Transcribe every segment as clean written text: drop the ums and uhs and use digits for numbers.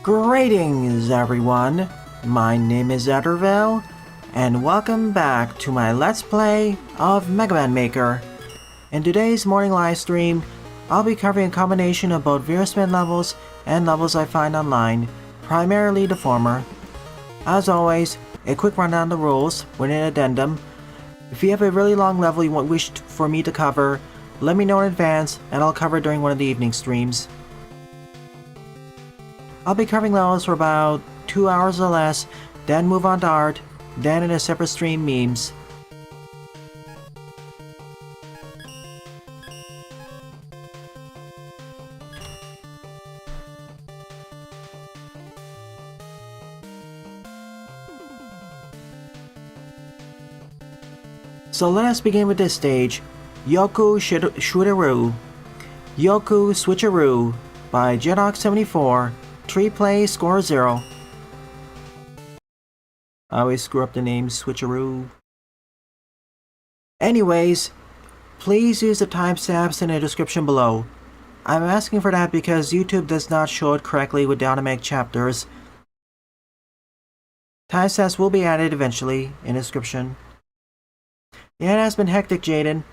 Greetings everyone, my name is Etterville, and welcome back to my Let's Play of Mega Man Maker. In today's morning live stream, I'll be covering a combination of both Veerspin levels and levels I find online, primarily the former. As always, a quick rundown of the rules with an addendum. If you have a really long level you wish for me to cover, let me know in advance and I'll cover it during one of the evening streams. I'll be covering levels for about 2 hours or less, then move on to art, then in a separate stream memes. So let us begin with this stage, Yoku Switcheroo. Yoku Switcheroo by Jedok74. 3 play, score 0. I always screw up the name, Switcheroo. Anyways, please use the timestamps in the description below. I'm asking for that because YouTube does not show it correctly with the automatic chapters. Timestamps will be added eventually in the description. Yeah, it has been hectic, Jaden.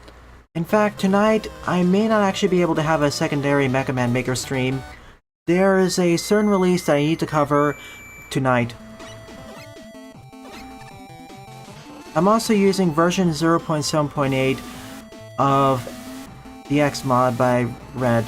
In fact, tonight, I may not actually be able to have a secondary Mega Man Maker stream. There is a certain release that I need to cover tonight. I'm also using version 0.7.8 of the X mod by Red.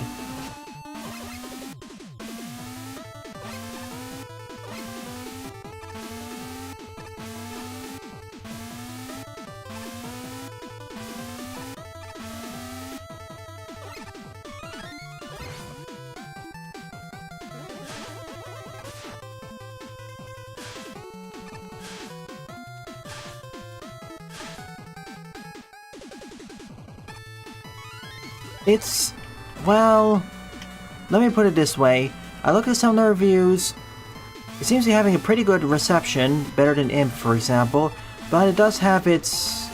It's, well, let me put it this way. I look at some of the reviews. It seems to be having a pretty good reception, better than Imp, for example, but it does have its,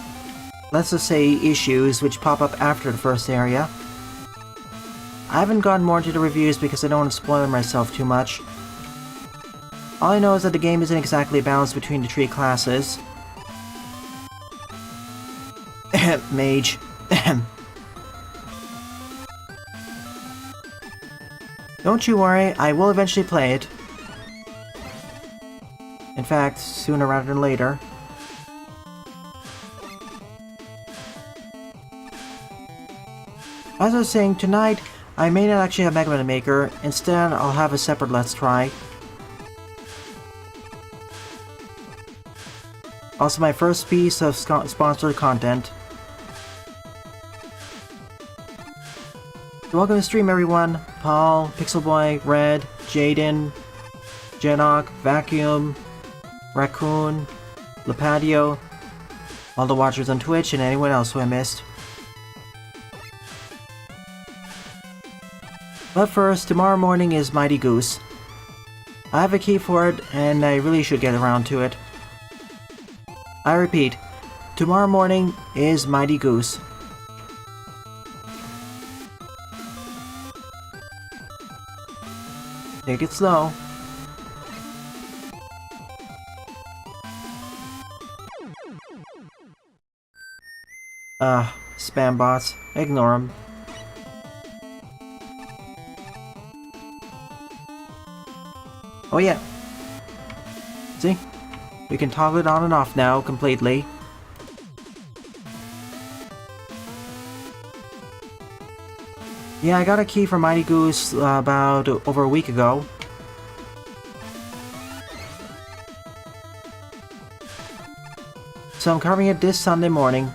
let's just say, issues which pop up after the first area. I haven't gotten more into the reviews because I don't want to spoil myself too much. All I know is that the game isn't exactly balanced between the 3 classes. Mage. Don't you worry, I will eventually play it. In fact, sooner rather than later. As I was saying, tonight, I may not actually have Mega Man Maker. Instead, I'll have a separate Let's Try. Also, my first piece of sponsored content. Welcome to the stream, everyone. Paul, Pixel Boy, Red, Jaden, Jedok, Vacuum, Raccoon, Lepadio, all the watchers on Twitch, and anyone else who I missed. But first, tomorrow morning is Mighty Goose. I have a key for it, and I really should get around to it. I repeat, tomorrow morning is Mighty Goose. Take it slow. Spam bots. Ignore them. Oh yeah. See? We can toggle it on and off now completely. Yeah, I got a key for Mighty Goose about over a week ago. So I'm covering it this Sunday morning.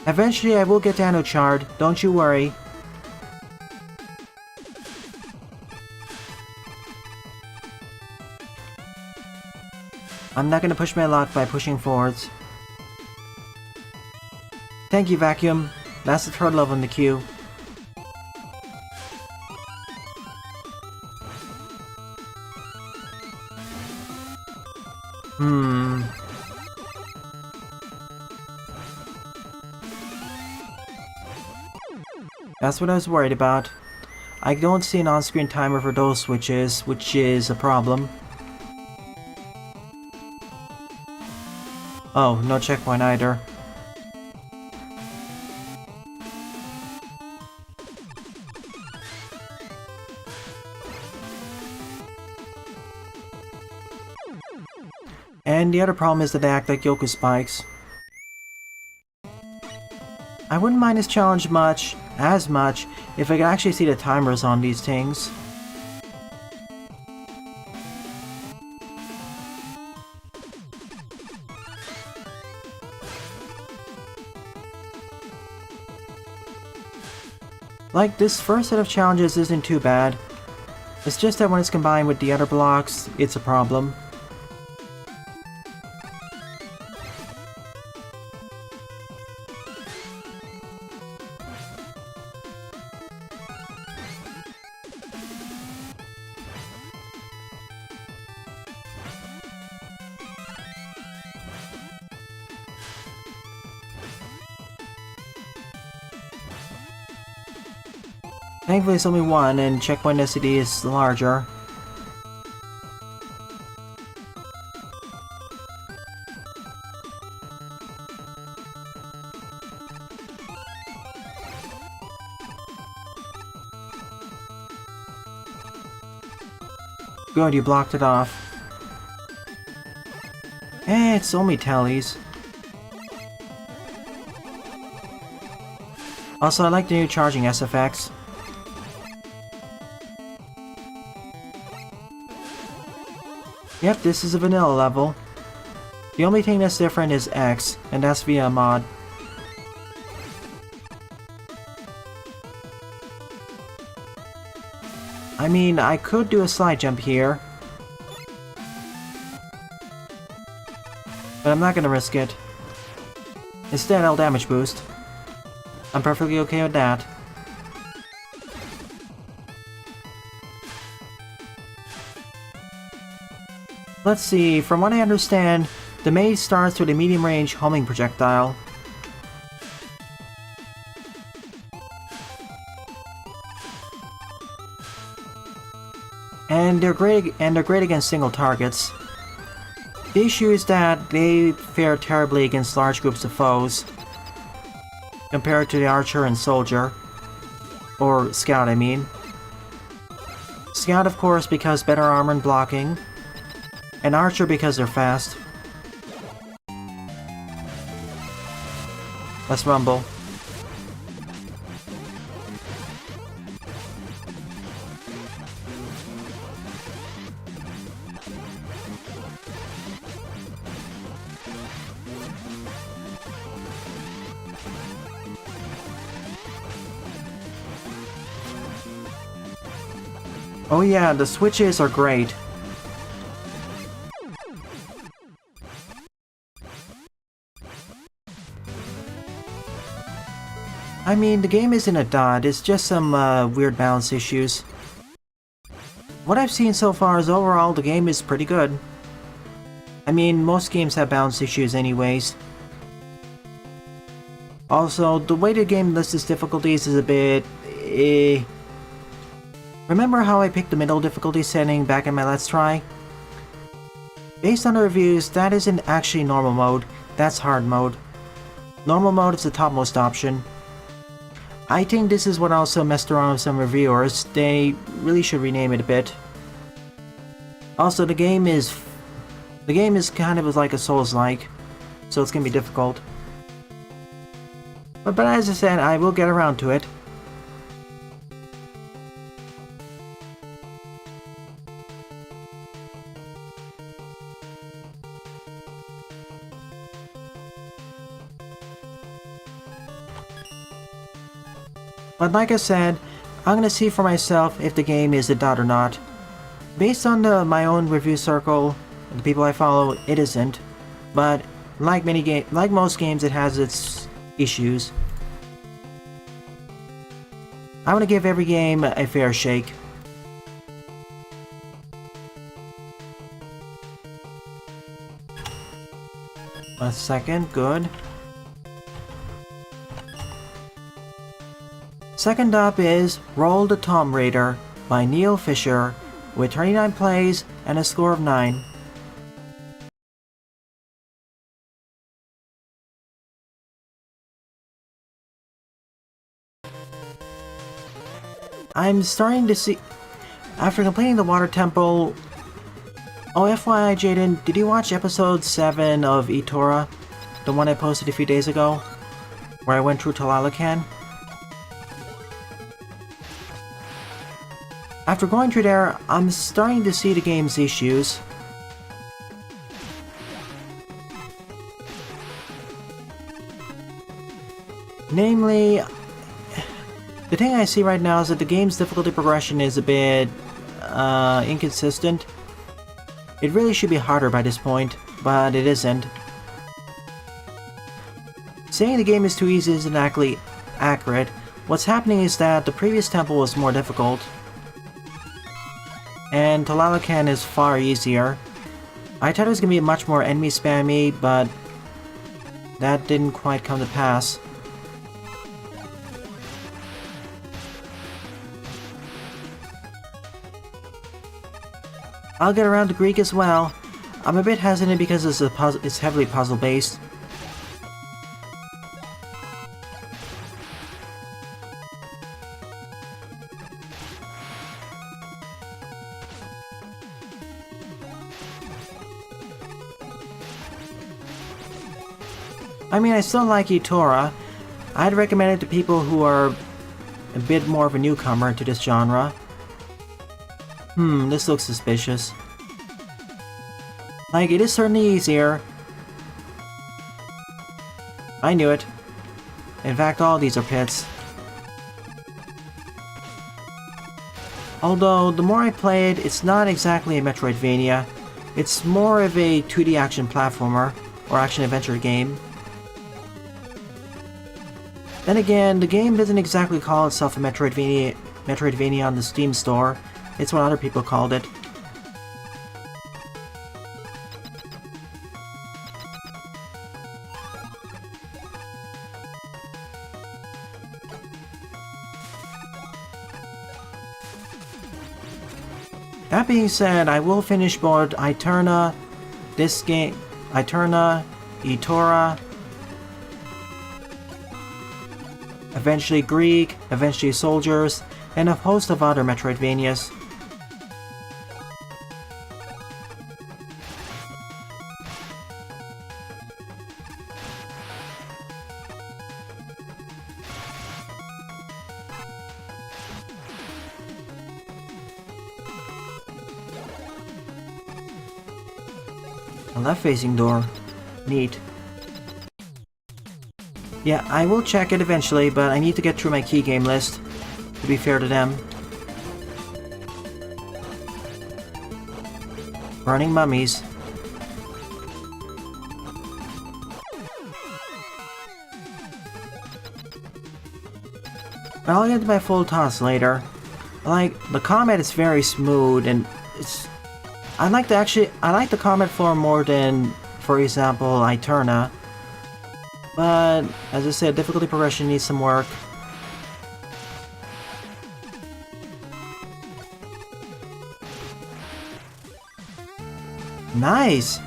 Eventually I will get to Anochard, don't you worry. I'm not gonna push my luck by pushing forwards. Thank you, Vacuum. That's the 3rd level in the queue. That's what I was worried about. I don't see an on-screen timer for those switches, which is a problem. Oh, no checkpoint either. And the other problem is that they act like Yoku spikes. I wouldn't mind this challenge as much, if I could actually see the timers on these things. Like, this first set of challenges isn't too bad. It's just that when it's combined with the other blocks, it's a problem. Thankfully it's only one, and checkpoint density is larger. Good, you blocked it off. It's only tallies. Also, I like the new charging SFX. Yep, this is a vanilla level. The only thing that's different is X, and that's via a mod. I mean, I could do a slide jump here, but I'm not gonna risk it. Instead, I'll damage boost. I'm perfectly okay with that. Let's see, from what I understand, the maze starts with a medium-range homing projectile. And they're great against single targets. The issue is that they fare terribly against large groups of foes, compared to the archer and soldier. Or scout, I mean. Scout, of course, because better armor and blocking. And archer because they're fast. Let's rumble. Oh yeah, the switches are great. I mean, the game isn't a dud, it's just some weird balance issues. What I've seen so far is overall the game is pretty good. I mean, most games have balance issues anyways. Also, the way the game lists its difficulties is a bit... Remember how I picked the middle difficulty setting back in my Let's Try? Based on the reviews, that isn't actually normal mode, that's hard mode. Normal mode is the topmost option. I think this is what also messed around with some reviewers. They really should rename it a bit. Also, the game is kind of like a Souls-like, so it's gonna be difficult. But as I said, I will get around to it. But like I said, I'm gonna see for myself if the game is a dud or not. Based on my own review circle, and the people I follow, it isn't. But like most games, it has its issues. I want to give every game a fair shake. A second, good. Second up is Roll the Tomb Raider by Neil Fisher with 29 plays and a score of 9. I'm starting to see... After completing the Water Temple... Oh, FYI, Jaden, did you watch episode 7 of Itora? The one I posted a few days ago? Where I went through Talalacan? After going through there, I'm starting to see the game's issues. Namely, the thing I see right now is that the game's difficulty progression is a bit inconsistent. It really should be harder by this point, but it isn't. Saying the game is too easy isn't actually accurate. What's happening is that the previous temple was more difficult, and Talalacan is far easier. I thought it was going to be much more enemy spammy, but that didn't quite come to pass. I'll get around to Greek as well. I'm a bit hesitant because it's heavily puzzle-based. I mean, I still like Itora. I'd recommend it to people who are a bit more of a newcomer to this genre. This looks suspicious. Like, it is certainly easier. I knew it. In fact, all these are pits. Although, the more I play it, it's not exactly a Metroidvania. It's more of a 2D action platformer, or action-adventure game. Then again, the game doesn't exactly call itself a Metroidvania on the Steam store. It's what other people called it. That being said, I will finish both Eterna, Itora, eventually Greek, eventually Soldiers, and a host of other Metroidvanias. A left-facing door. Neat. Yeah, I will check it eventually, but I need to get through my key game list, to be fair to them. Burning mummies. I'll get to my full toss later. Like, the combat is very smooth, and it's... I like the combat floor more than, for example, Eterna. But, as I said, difficulty progression needs some work. Nice!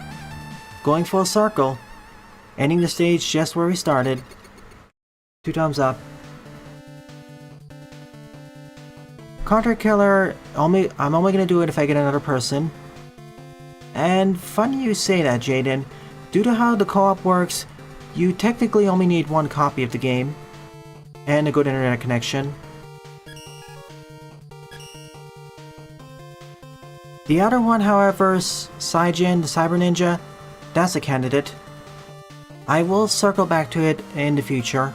Going full circle. Ending the stage just where we started. 2 thumbs up. Counter killer, I'm only gonna do it if I get another person. And funny you say that, Jaden. Due to how the co-op works, you technically only need 1 copy of the game. And a good internet connection. The other one, however, Saijin, the Cyber Ninja, that's a candidate. I will circle back to it in the future.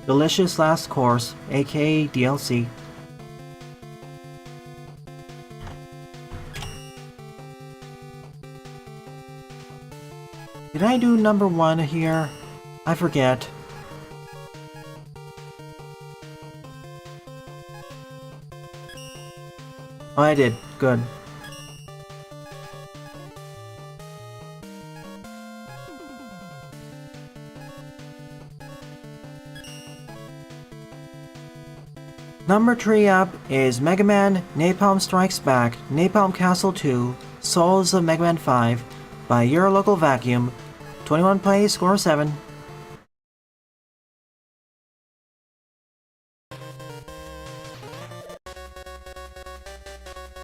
Delicious Last Course, aka DLC. Did I do number 1 here? I forget. Oh, I did. Good. Number 3 up is Mega Man Napalm Strikes Back, Napalm Castle 2, Souls of Mega Man 5 by your local vacuum. 21 plays, score 7.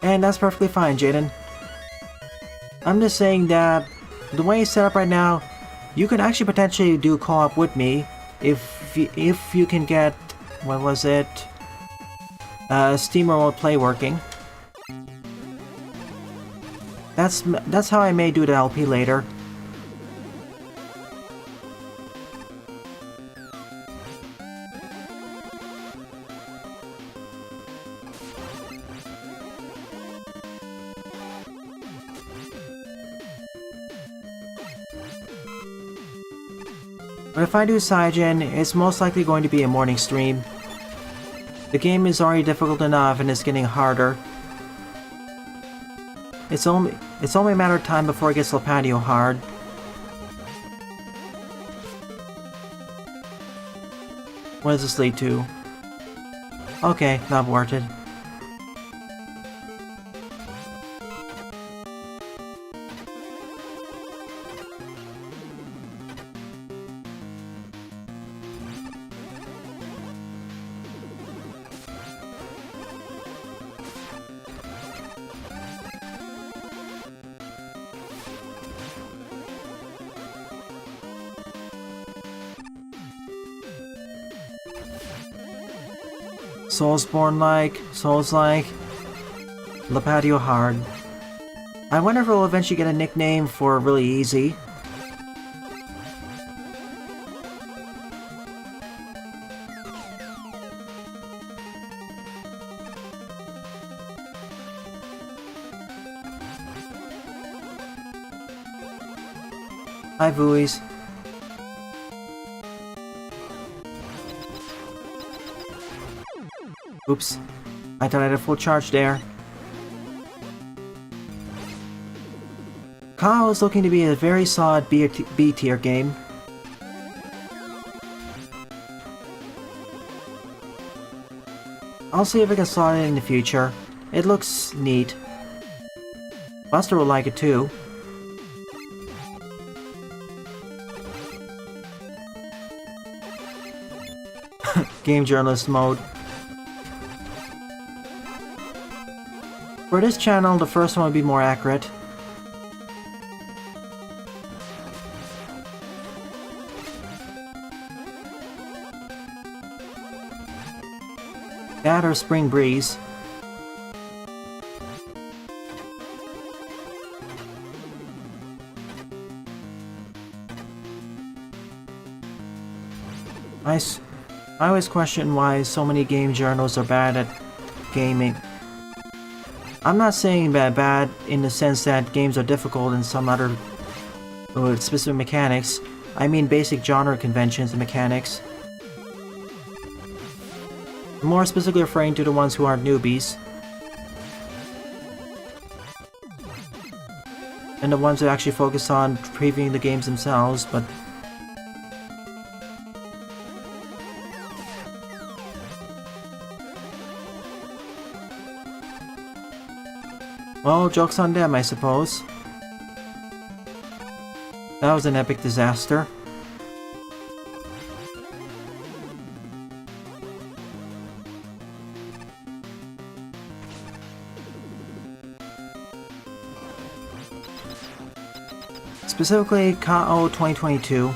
And that's perfectly fine, Jaden. I'm just saying that the way it's set up right now, you could actually potentially do co-op with me if you can get, what was it, Steam Remote Play working. That's how I may do the LP later. But if I do Saijin, it's most likely going to be a morning stream. The game is already difficult enough and it's getting harder. It's only a matter of time before it gets Lapatio hard. What does this lead to? Okay, not worth it. Soulsborne-like, Souls-like, Lapatio hard. I wonder if we'll eventually get a nickname for really easy. Hi, Vuis. Oops, I thought I had a full charge there. Kao is looking to be a very solid B tier game. I'll see if I can slot it in the future. It looks neat. Buster will like it too. Game journalist mode. For this channel, the first one would be more accurate. That or Spring Breeze. I always question why so many game journals are bad at gaming. I'm not saying bad in the sense that games are difficult in some other specific mechanics. I mean basic genre conventions and mechanics. More specifically referring to the ones who aren't newbies. And the ones that actually focus on previewing the games themselves, but... well, joke's on them, I suppose. That was an epic disaster. Specifically, KO 2022.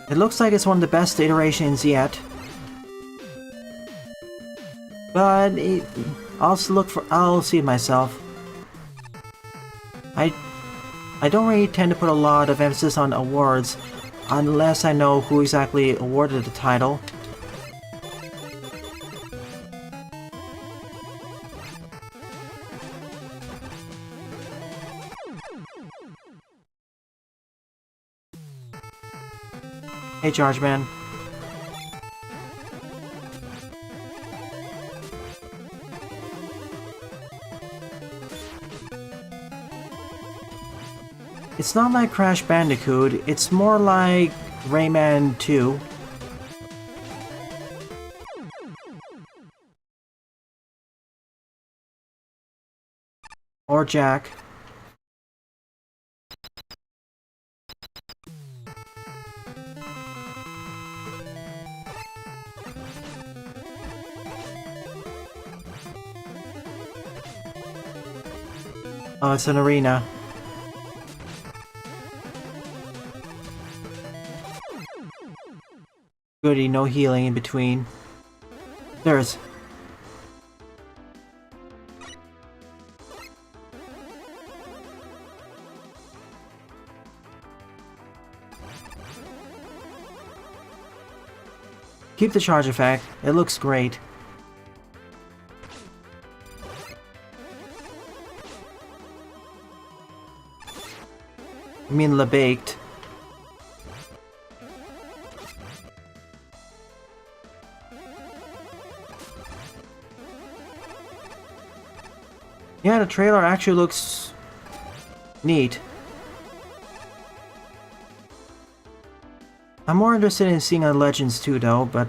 It looks like it's one of the best iterations yet. But I'll see it myself. I don't really tend to put a lot of emphasis on awards unless I know who exactly awarded the title. Hey, Charge Man. It's not like Crash Bandicoot, it's more like Rayman 2. Or Jack. Oh, it's an arena. Goody, no healing in between. There's... Keep the charge effect. It looks great. I mean, Le Baked. Yeah, the trailer actually looks neat. I'm more interested in seeing Legends 2 though, but...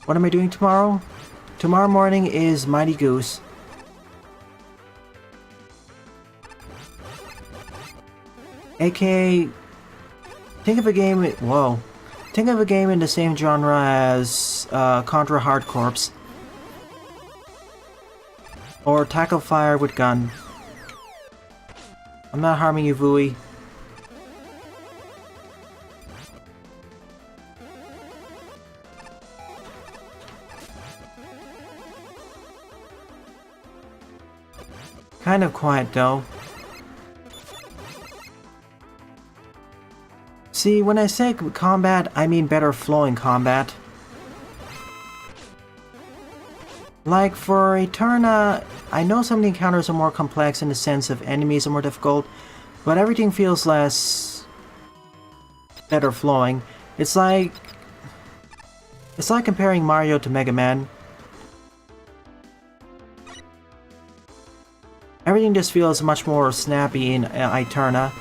What am I doing tomorrow? Tomorrow morning is Mighty Goose. AKA... Think of a game... Whoa. Think of a game in the same genre as Contra Hard Corps. Or Tackle Fire with Gun. I'm not harming you, Vui. Kind of quiet though. See, when I say combat, I mean better flowing combat. Like for Eterna, I know some of the encounters are more complex in the sense of enemies are more difficult, but everything feels less... better flowing. It's like comparing Mario to Mega Man. Everything just feels much more snappy in Eterna.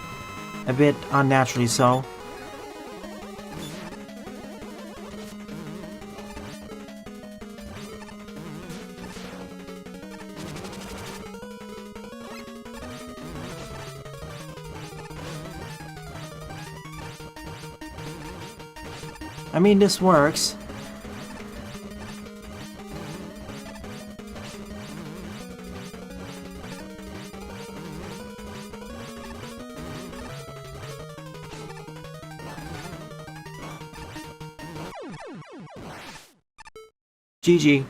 A bit unnaturally so. I mean, this works. GG.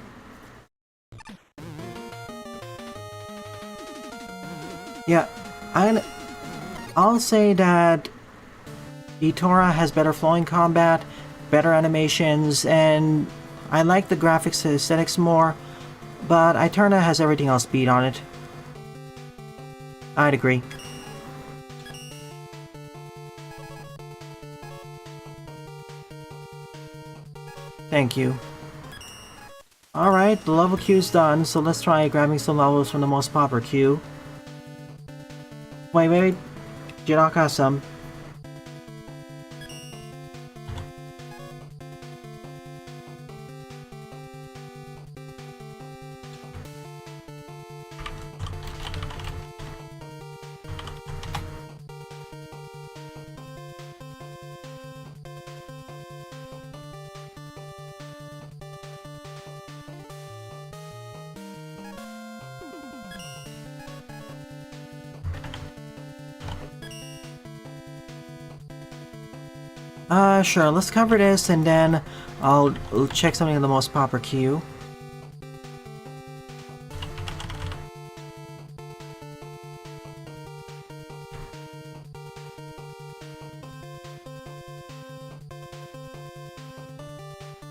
Yeah, I'll say that Etora has better flowing combat, better animations, and I like the graphics and aesthetics more, but Eterna has everything else beat on it. I'd agree. Thank you. Alright, the level queue's done, so let's try grabbing some levels from the most popular queue. Wait. Jidok has some. Sure, let's cover this and then I'll check something in the most popular queue.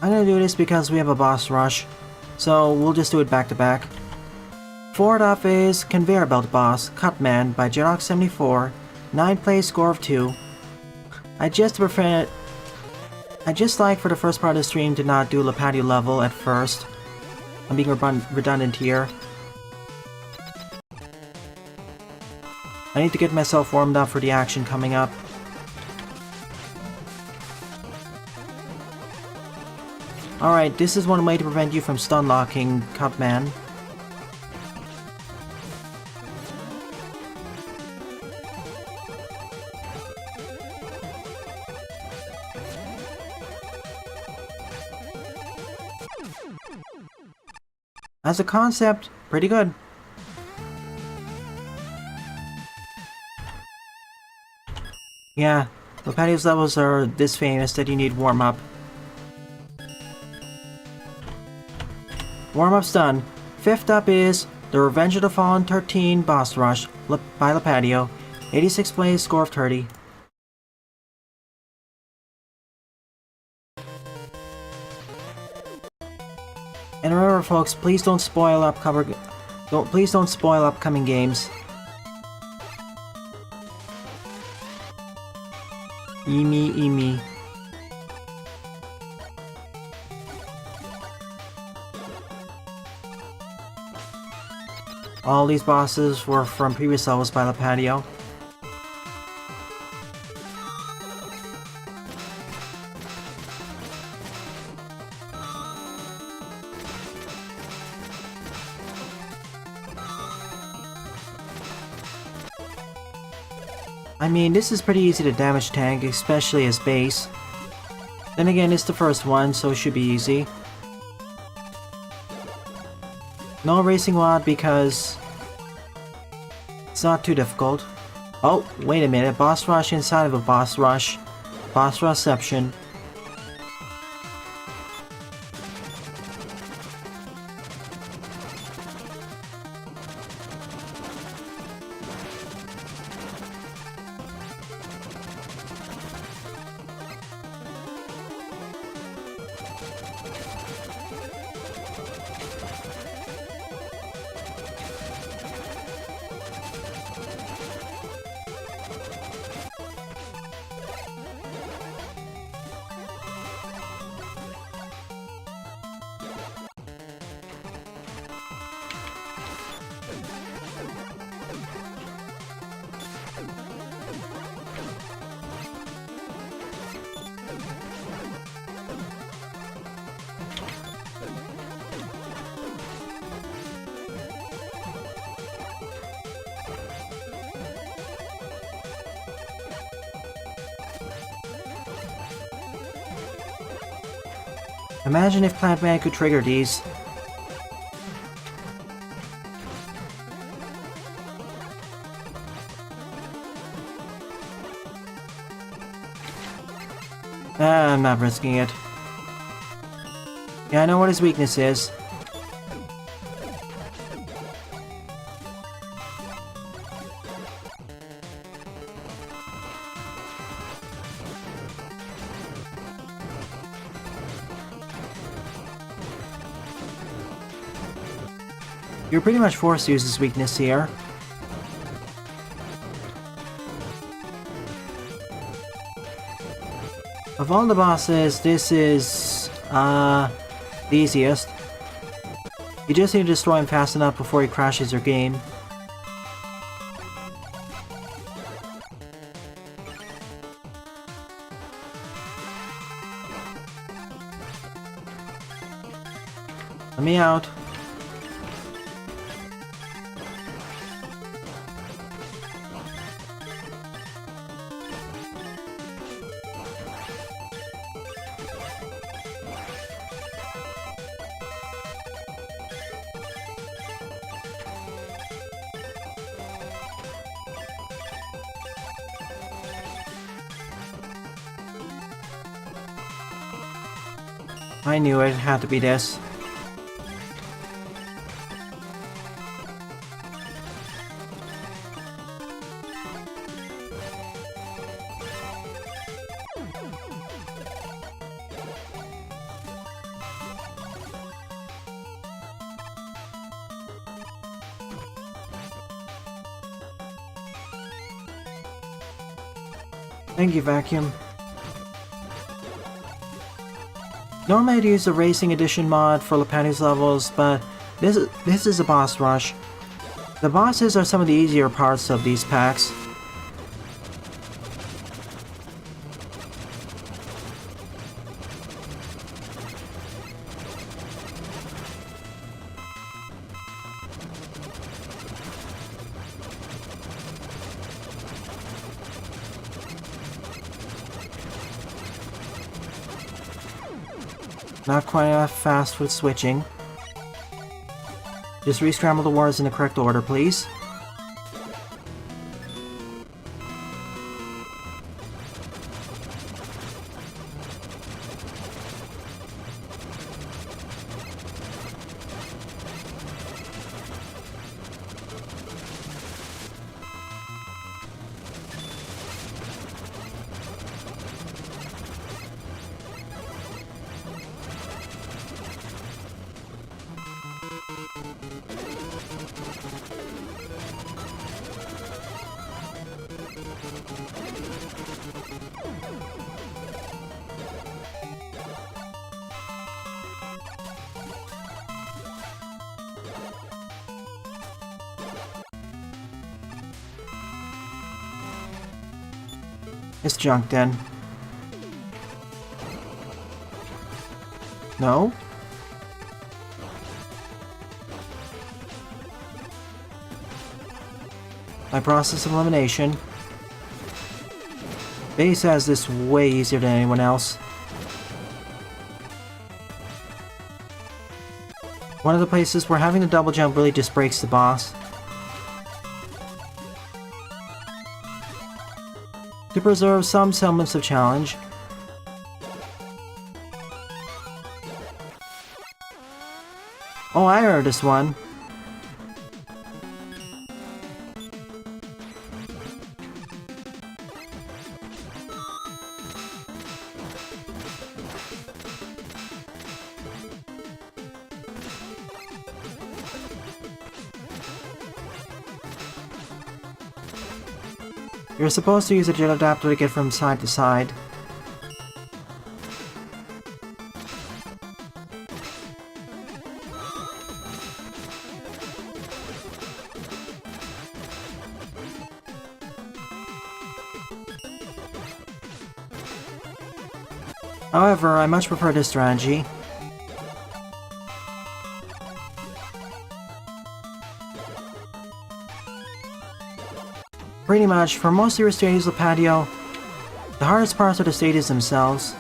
I'm gonna do this because we have a boss rush, so we'll just do it back to back. Forward up is Conveyor Belt Boss, Cutman by Jidok74, 9 play score of 2. I just like for the first part of the stream to not do Lapatio level at first. I'm being redundant here. I need to get myself warmed up for the action coming up. Alright, this is one way to prevent you from stun locking Cutman. As a concept, pretty good. Yeah, Lepatio's levels are this famous that you need warm-up. Warm-up's done. Fifth up is the Revenge of the Fallen 13 Boss Rush by Lepatio. 86 plays, score of 30. And remember, folks, please don't spoil upcoming games. Emi. All these bosses were from previous levels by Lepatio. I mean, this is pretty easy to damage tank, especially as base. Then again, it's the first one, so it should be easy. No racing rod because it's not too difficult. Oh, wait a minute, boss rush inside of a boss rush. Boss rushception. Imagine if Plant Man could trigger these. I'm not risking it. Yeah, I know what his weakness is. You're pretty much forced to use his weakness here. Of all the bosses, this is the easiest. You just need to destroy him fast enough before he crashes your game. Let me out. I knew it had to be this. Thank you, Vacuum. Normally I'd use the Racing Edition mod for Lepatio's levels, but this is a boss rush. The bosses are some of the easier parts of these packs. Not quite enough fast with switching. Just re-scramble the words in the correct order, please. It's junk then. No? By process of elimination. Base has this way easier than anyone else. One of the places where having the double jump really just breaks the boss. To preserve some semblance of challenge. Oh, I heard this one. You're supposed to use a jet adapter to get from side to side. However, I much prefer this strategy. Pretty much, for most of your stages of patio, the hardest parts are the stages themselves.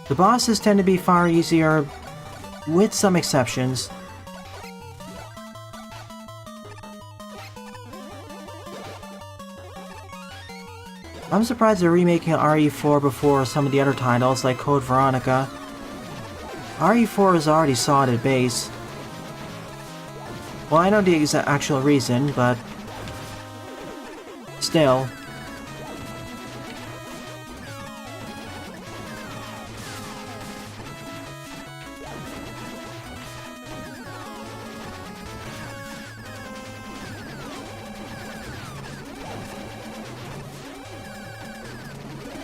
The bosses tend to be far easier, with some exceptions. I'm surprised they're remaking RE4 before some of the other titles, like Code Veronica. RE4 is already solid at base. Well, I know the actual reason, but still.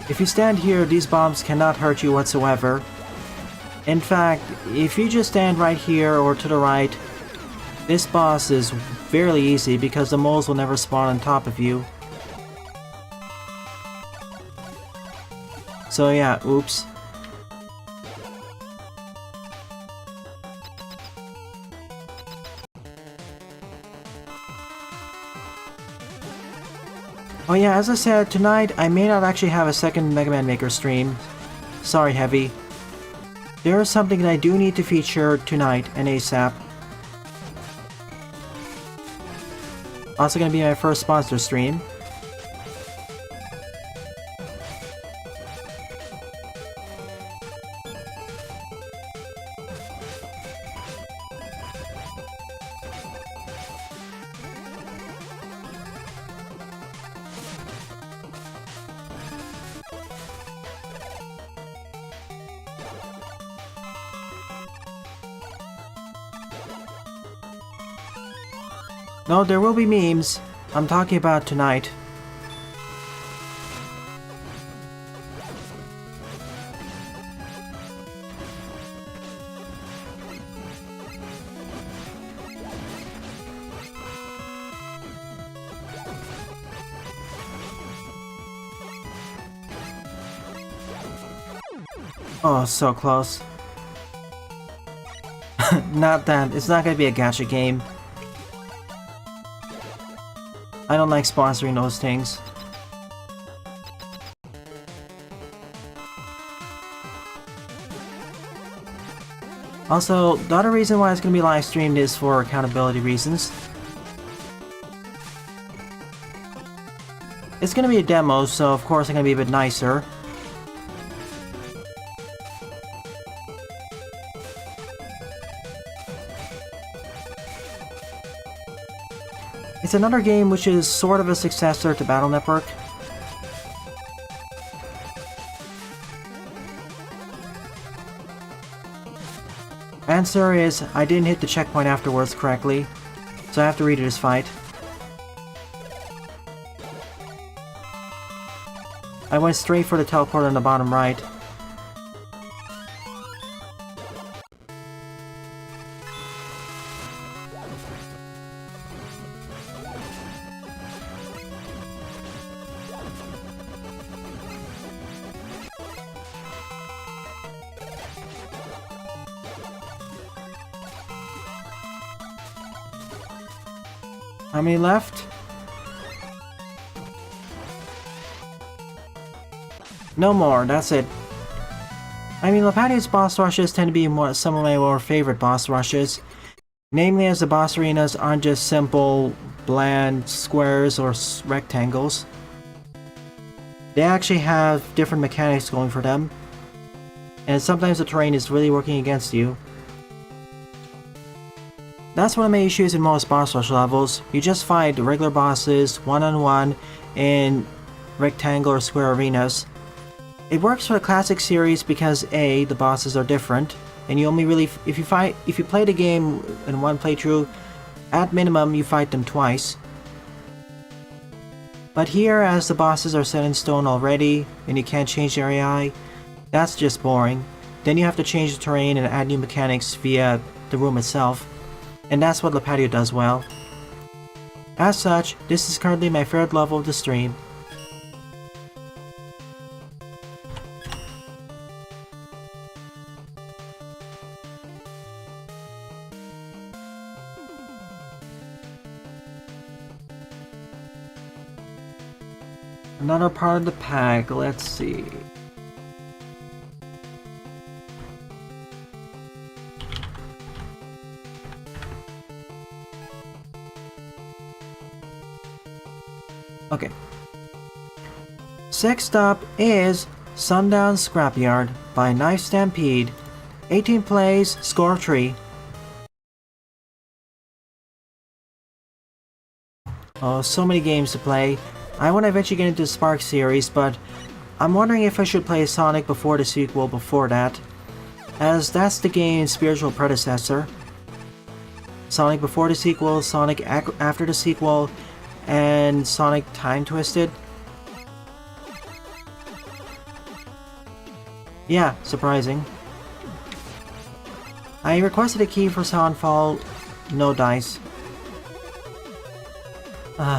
If you stand here, these bombs cannot hurt you whatsoever. In fact, if you just stand right here or to the right, this boss is fairly easy because the moles will never spawn on top of you. So yeah, oops. Oh yeah, as I said, tonight I may not actually have a second Mega Man Maker stream. Sorry, Heavy. There is something that I do need to feature tonight and ASAP. Also gonna be my first sponsor stream. No, there will be memes. I'm talking about tonight. Oh, so close. Not that. It's not gonna be a gacha game. I don't like sponsoring those things. Also, the other reason why it's going to be live streamed is for accountability reasons. It's going to be a demo, so of course I'm going to be a bit nicer. It's another game which is sort of a successor to Battle Network. Answer is, I didn't hit the checkpoint afterwards correctly, so I have to redo this fight. I went straight for the teleporter on the bottom right. How many left? No more, that's it. I mean, Lapatia's boss rushes tend to be some of my more favorite boss rushes. Namely, as the boss arenas aren't just simple, bland squares or rectangles. They actually have different mechanics going for them. And sometimes the terrain is really working against you. That's one of my issues in most boss rush levels. You just fight regular bosses, one-on-one, in rectangle or square arenas. It works for the classic series because A, the bosses are different, and you only really, if you play the game in one playthrough, at minimum you fight them twice. But here, as the bosses are set in stone already, and you can't change their AI, that's just boring. Then you have to change the terrain and add new mechanics via the room itself. And that's what Lapatia does well. As such, this is currently my favorite level of the stream. Another part of the pack, let's see. Okay. Next up is Sundown Scrapyard by Knife Stampede. 18 plays, score of 3. Oh, so many games to play. I want to eventually get into the Spark series, but I'm wondering if I should play Sonic before the sequel before that, as that's the game's spiritual predecessor. Sonic before the sequel, Sonic after the sequel, and Sonic Time Twisted. Yeah, surprising. I requested a key for Soundfall, no dice.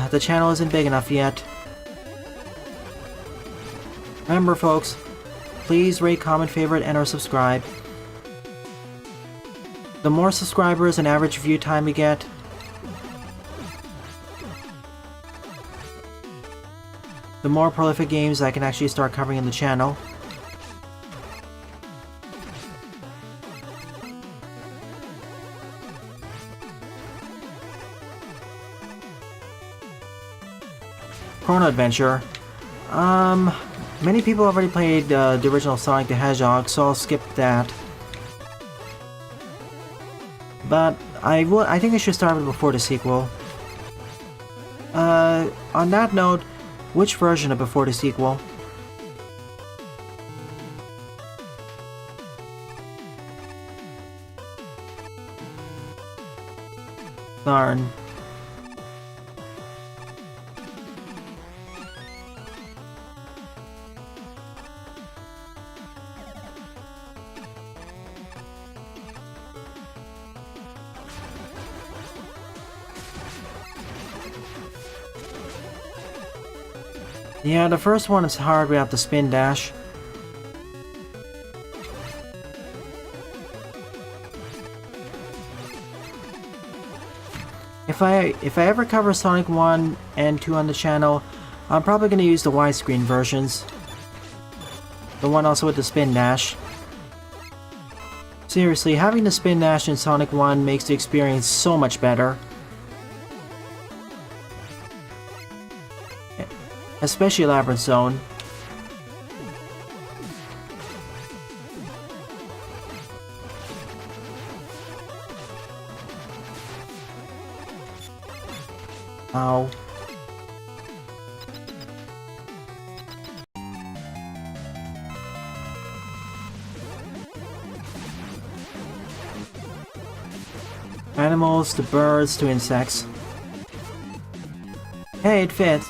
The channel isn't big enough yet. Remember folks, please rate, comment, favorite, and or subscribe. The more subscribers and average view time we get, the more prolific games I can actually start covering in the channel. Chrono Adventure. Many people already played the original Sonic the Hedgehog, so I'll skip that. But I think I should start with before the sequel. On that note, which version of before the sequel? Darn. Yeah, the first one is hard without the spin dash. If I ever cover Sonic 1 and 2 on the channel, I'm probably going to use the widescreen versions. The one also with the spin dash. Seriously, having the spin dash in Sonic 1 makes the experience so much better. Especially Labyrinth Zone. Ow. Animals to birds to insects. Hey, it fits.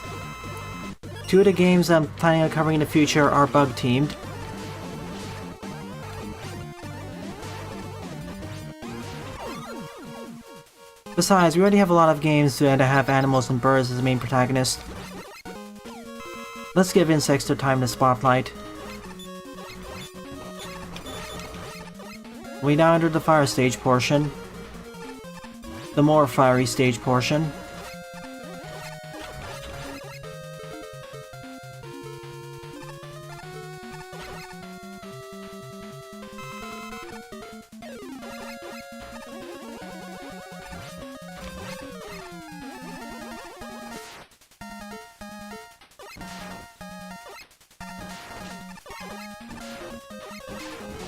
2 of the games I'm planning on covering in the future are bug-themed. Besides, we already have a lot of games that have animals and birds as the main protagonist. Let's give insects their time in the spotlight. We now enter the fire stage portion. The more fiery stage portion.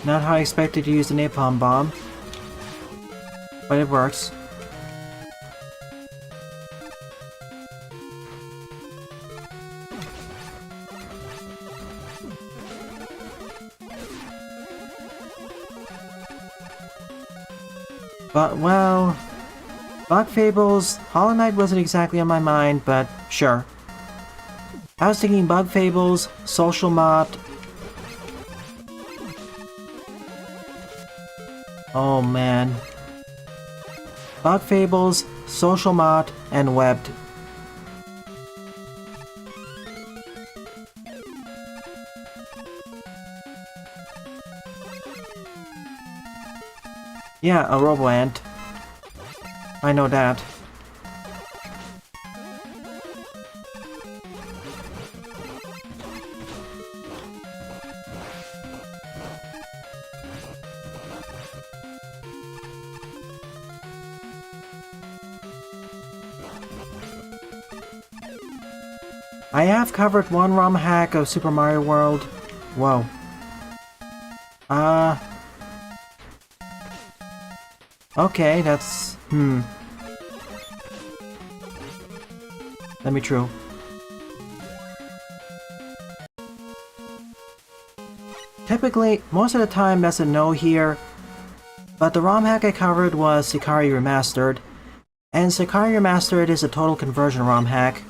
Not how I expected to use the napalm bomb, but it works. But, well... Bug Fables, Hollow Knight wasn't exactly on my mind, but sure. I was thinking Bug Fables, Social Mod... Oh man. Bug Fables, Social Mod, and Webbed. Yeah, a Robo-Ant. I know that. I have covered one ROM hack of Super Mario World. Whoa. Okay, that's... Let me true. Typically, most of the time that's a no here, but the ROM hack I covered was Sakari Remastered, and Sakari Remastered is a total conversion ROM hack,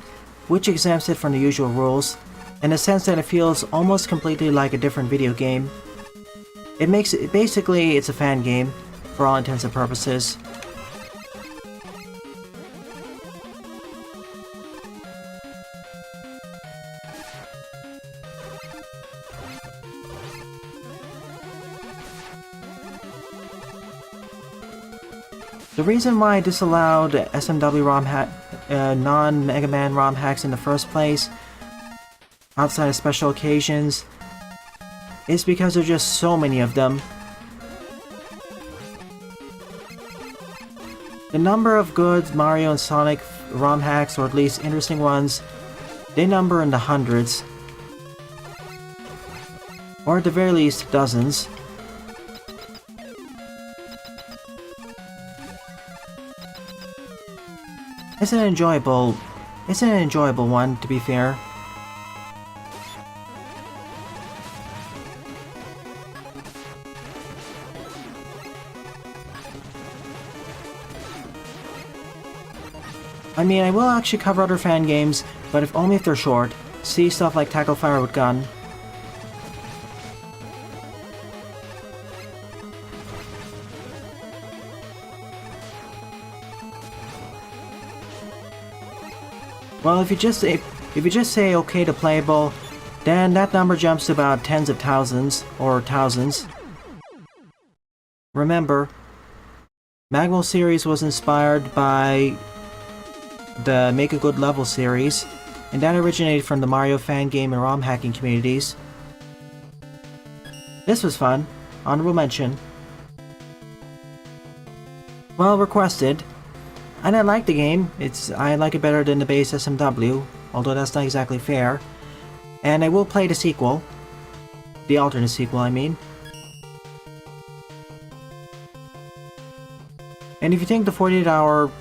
which exempts it from the usual rules, in the sense that it feels almost completely like a different video game. It makes it... basically, it's a fan game, for all intents and purposes. The reason why I disallowed SMW ROM hack, non-Mega Man ROM hacks in the first place, outside of special occasions, is because there are just so many of them. The number of good Mario and Sonic ROM hacks, or at least interesting ones, they number in the hundreds. Or at the very least, dozens. It's an enjoyable one, to be fair. I mean, I will actually cover other fan games, but only if they're short. See stuff like Tackle Fire with Gun. Well, if you just say okay to playable, then that number jumps to about tens of thousands, or thousands. Remember, Magwell series was inspired by the Make a Good Level series, and that originated from the Mario fan game and ROM hacking communities. This was fun. Honorable mention. Well requested. And I like the game. I like it better than the base SMW, although that's not exactly fair. And I will play the sequel. The alternate sequel, I mean. And if you think the 48-hour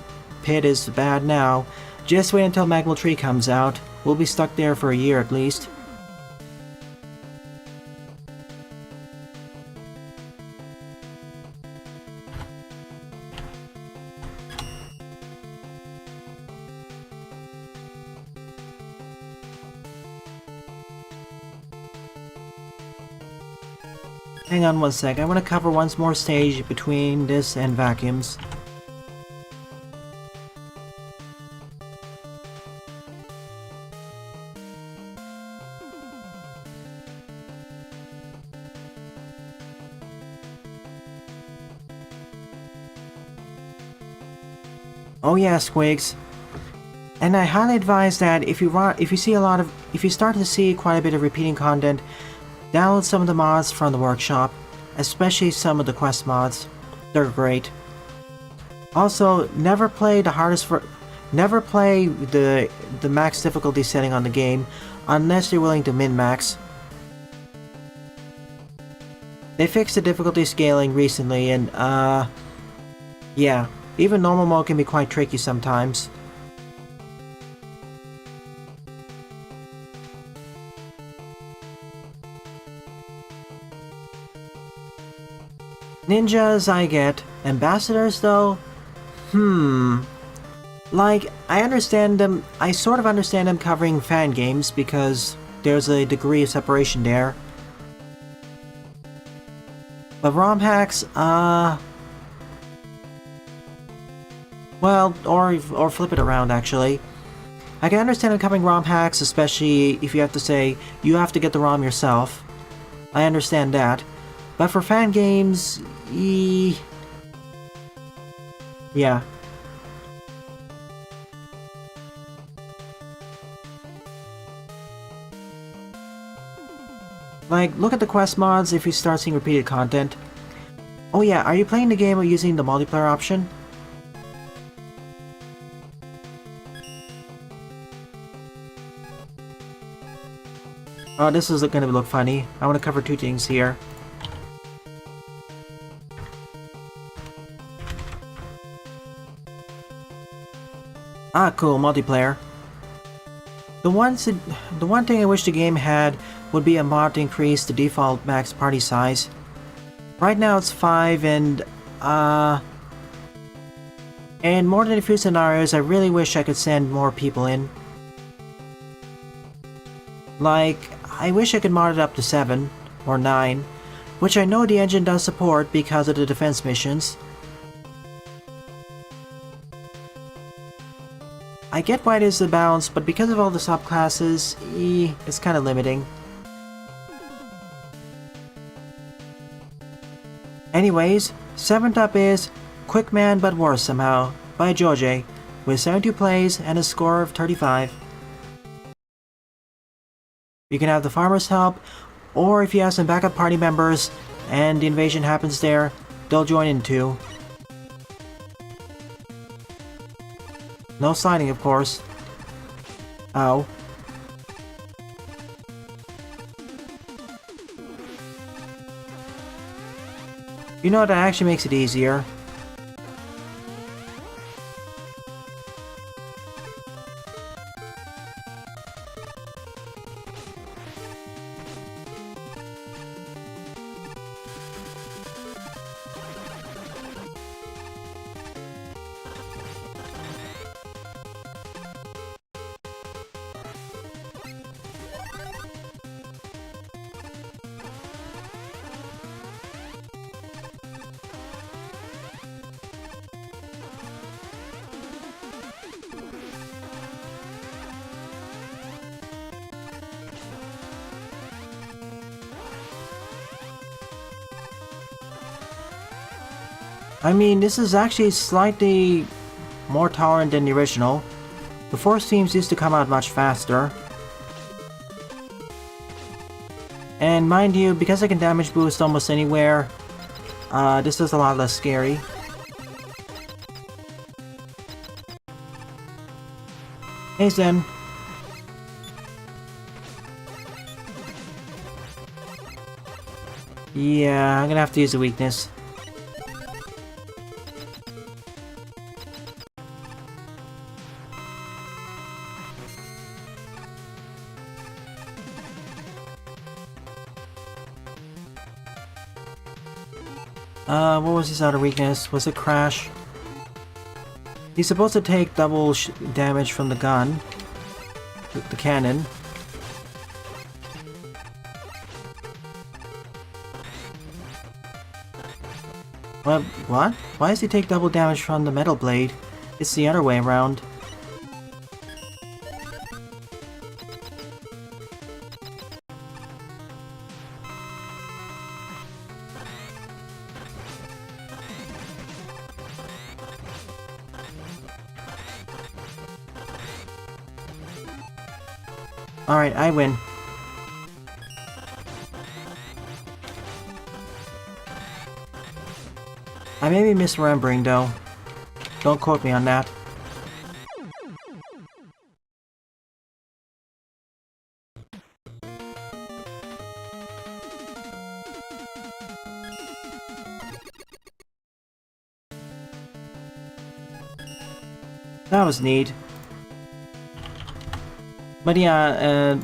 pit is bad now, just wait until Magma 3 comes out. We'll be stuck there for a year at least. Hang on one sec, I want to cover one more stage between this and vacuums. Oh yeah, Squigs. And I highly advise that if you start to see quite a bit of repeating content, download some of the mods from the workshop, especially some of the quest mods. They're great. Also, never play the max difficulty setting on the game unless you're willing to min-max. They fixed the difficulty scaling recently and yeah, even normal mode can be quite tricky sometimes. Ninjas I get. Ambassadors though? Like, I sort of understand them covering fan games because there's a degree of separation there. But ROM hacks, well, or flip it around actually. I can understand them covering ROM hacks, especially if you have to say, you have to get the ROM yourself. I understand that. But for fan games, yeah. Like, look at the quest mods if you start seeing repeated content. Oh yeah, are you playing the game or using the multiplayer option? Oh, this is gonna look funny. I want to cover two things here. Ah, cool, multiplayer. The one thing I wish the game had would be a mod to increase the default max party size. Right now it's 5 and in more than a few scenarios I really wish I could send more people in. Like, I wish I could mod it up to 7 or 9, which I know the engine does support because of the defense missions. I get why it is a balance, but because of all the subclasses, it's kind of limiting. Anyways, 7th up is Quick Man But Worse Somehow by George, with 72 plays and a score of 35. You can have the farmer's help, or if you have some backup party members and the invasion happens there, they'll join in too. No sliding, of course. Ow. You know, that actually makes it easier. I mean, this is actually slightly more tolerant than the original. The force teams used to come out much faster. And mind you, because I can damage boost almost anywhere, this is a lot less scary. Hey, Zen. Yeah, I'm gonna have to use a weakness. What was his other weakness? Was it Crash? He's supposed to take double damage from the gun. The cannon. What? Why does he take double damage from the metal blade? It's the other way around. Alright, I win. I may be misremembering though. Don't quote me on that. That was neat. But yeah,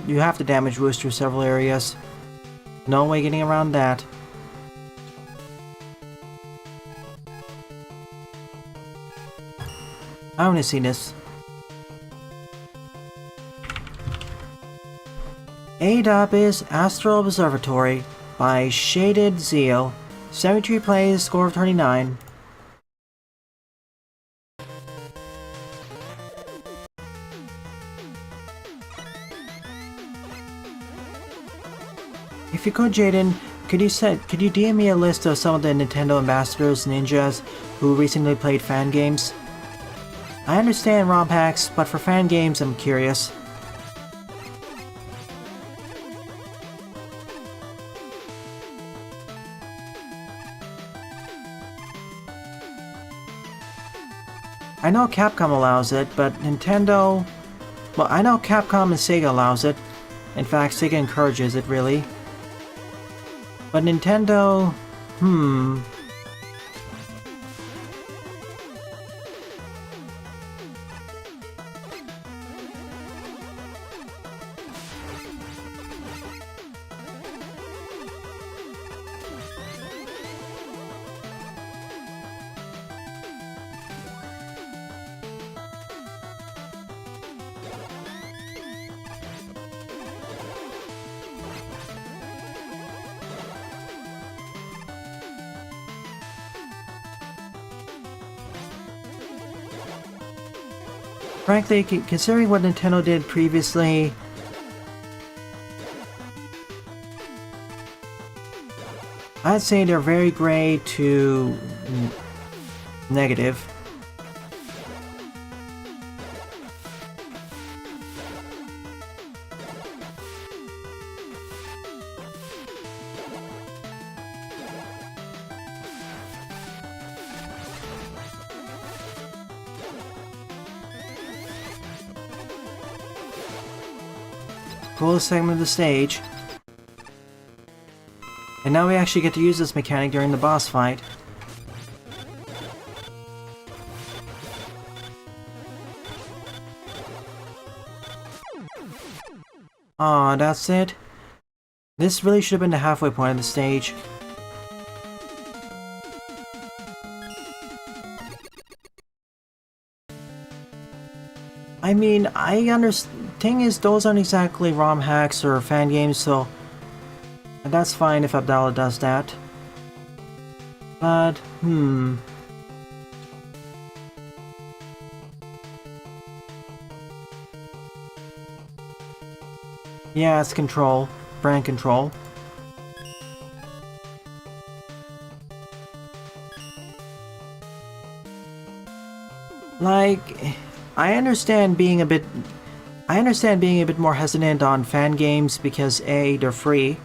you have to damage Roost through several areas. No way getting around that. I want to see this. A-Dub is Astral Observatory by Shaded Zeal. 73 plays, score of 29. If you could, Jaden, could you DM me a list of some of the Nintendo ambassadors ninjas who recently played fan games? I understand ROM hacks, but for fan games I'm curious. I know Capcom allows it, but Nintendo... Well, I know Capcom and Sega allows it. In fact, Sega encourages it, really. But Nintendo... Frankly, considering what Nintendo did previously, I'd say they're very gray to negative. Coolest segment of the stage. And now we actually get to use this mechanic during the boss fight. Aw, that's it? This really should have been the halfway point of the stage. I mean, thing is, those aren't exactly ROM hacks or fan games, so that's fine if Abdallah does that. But, yeah, it's control. Brand control. Like, I understand being a bit more hesitant on fan games because A, they're free.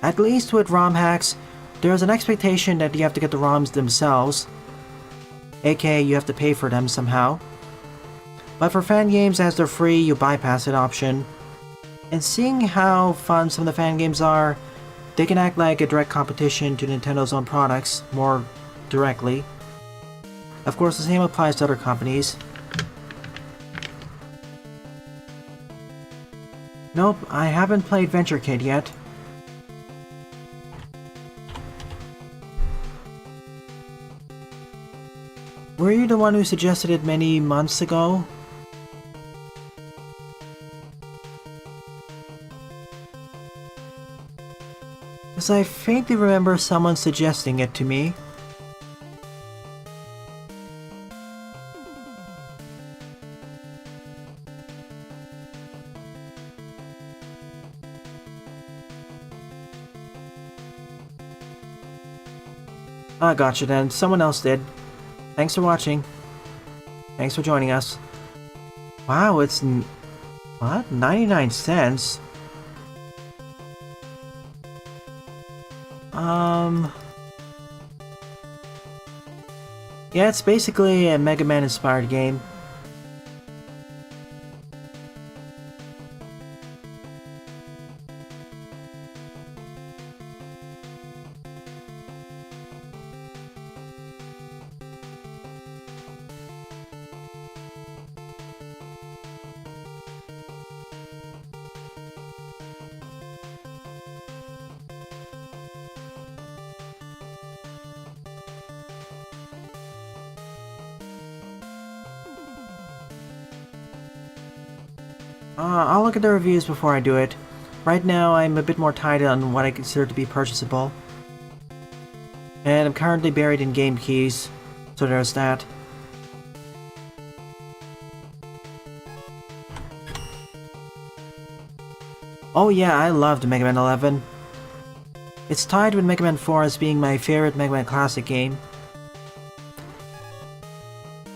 At least with ROM hacks, there's an expectation that you have to get the ROMs themselves. aka you have to pay for them somehow. But for fan games, as they're free, you bypass that option. And seeing how fun some of the fan games are, they can act like a direct competition to Nintendo's own products, more directly. Of course, the same applies to other companies. Nope, I haven't played Venture Kid yet. Were you the one who suggested it many months ago? Because I faintly remember someone suggesting it to me. I gotcha then, someone else did. Thanks for watching. Thanks for joining us. Wow, it's... what? 99 cents? Yeah, it's basically a Mega Man inspired game. I'll look at the reviews before I do it. Right now, I'm a bit more tight on what I consider to be purchasable. And I'm currently buried in game keys, so there's that. Oh yeah, I loved Mega Man 11. It's tied with Mega Man 4 as being my favorite Mega Man Classic game.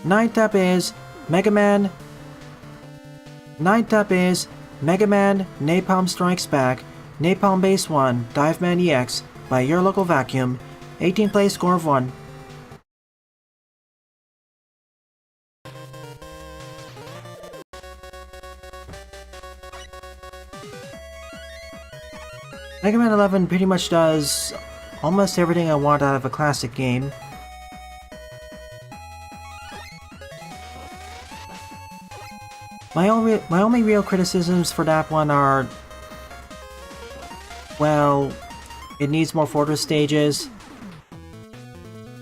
Ninth up is Mega Man Napalm Strikes Back, Napalm Base 1, Dive Man EX by Your Local Vacuum, 18th place score of 1. Mega Man 11 pretty much does almost everything I want out of a classic game. My only real criticisms for that one are... well, it needs more fortress stages,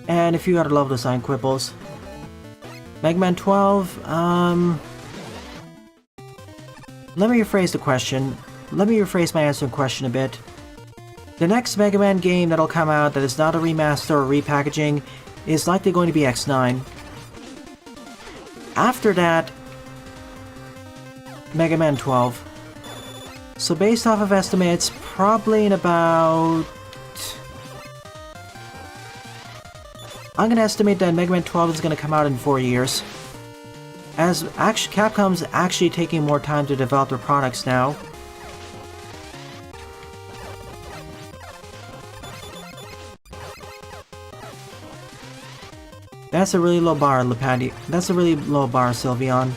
and a few other level design quibbles. Mega Man 12, let me rephrase the question. Let me rephrase my answer to the question a bit. The next Mega Man game that'll come out that is not a remaster or repackaging is likely going to be X9. After that, Mega Man 12. So based off of estimates, probably in about... I'm gonna estimate that Mega Man 12 is gonna come out in 4 years. As Capcom's actually taking more time to develop their products now. That's a really low bar, Lepandi. That's a really low bar, Sylveon.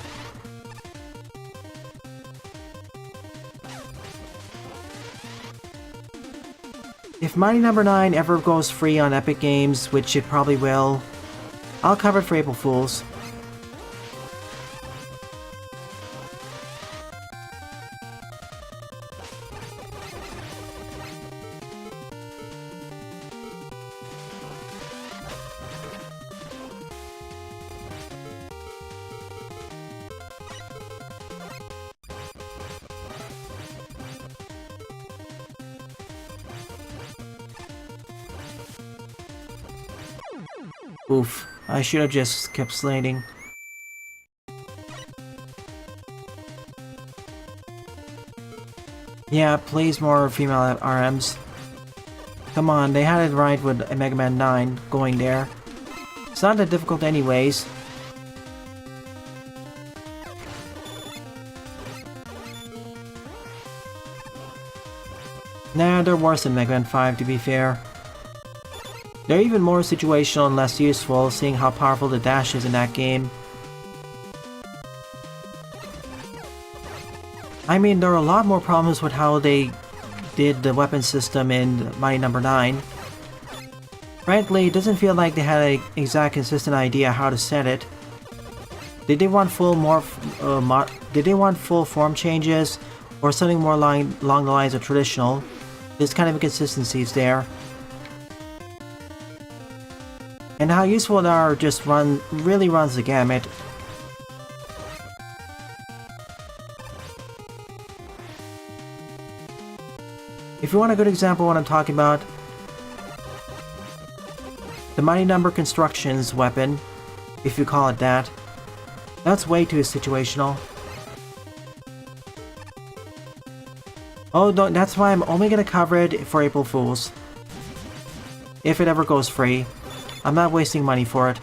If Mighty Number 9 ever goes free on Epic Games, which it probably will, I'll cover it for April Fools. Oof, I should have just kept slating. Yeah, please more female RMs. Come on, they had it right with Mega Man 9 going there. It's not that difficult anyways. Nah, they're worse than Mega Man 5 to be fair. They're even more situational and less useful, seeing how powerful the dash is in that game. I mean, there are a lot more problems with how they did the weapon system in Mighty Number 9. Frankly, it doesn't feel like they had an exact consistent idea how to set it. Did they want full form changes, or something more along the lines of traditional? There's kind of inconsistencies there. And how useful they are just really runs the gamut. If you want a good example of what I'm talking about, the Mighty Number Constructions weapon, if you call it that, that's way too situational. Oh, no, that's why I'm only gonna cover it for April Fools. If it ever goes free. I'm not wasting money for it.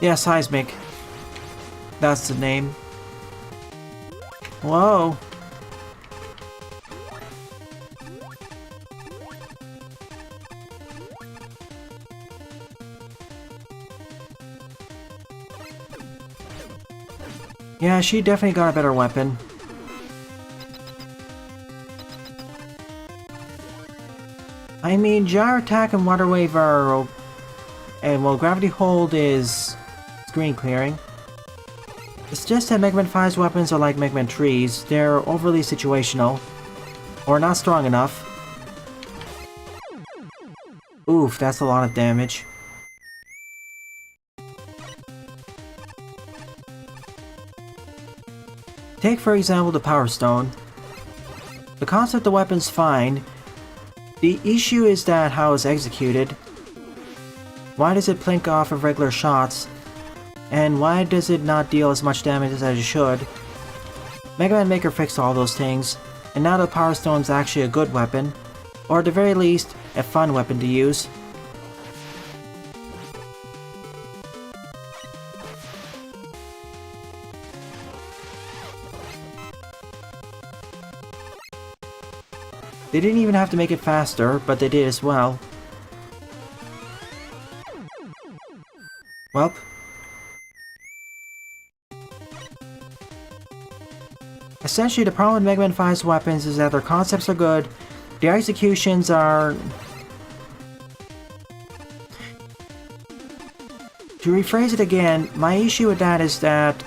Yeah, Seismic. That's the name. Whoa. Yeah, she definitely got a better weapon. I mean, Gyro Attack and Water Wave are... and well, Gravity Hold is... screen clearing. It's just that Mega Man 5's weapons are like Mega Man 3's. They're overly situational. Or not strong enough. Oof, that's a lot of damage. Take for example the Power Stone. The concept of the weapon's fine. The issue is that how it's executed. Why does it plink off of regular shots? And why does it not deal as much damage as it should? Mega Man Maker fixed all those things, and now the Power Stone's actually a good weapon, or at the very least, a fun weapon to use. They didn't even have to make it faster, but they did as well. Welp. Essentially, the problem with Mega Man 5's weapons is that their concepts are good, their executions are... To rephrase it again, my issue with that is that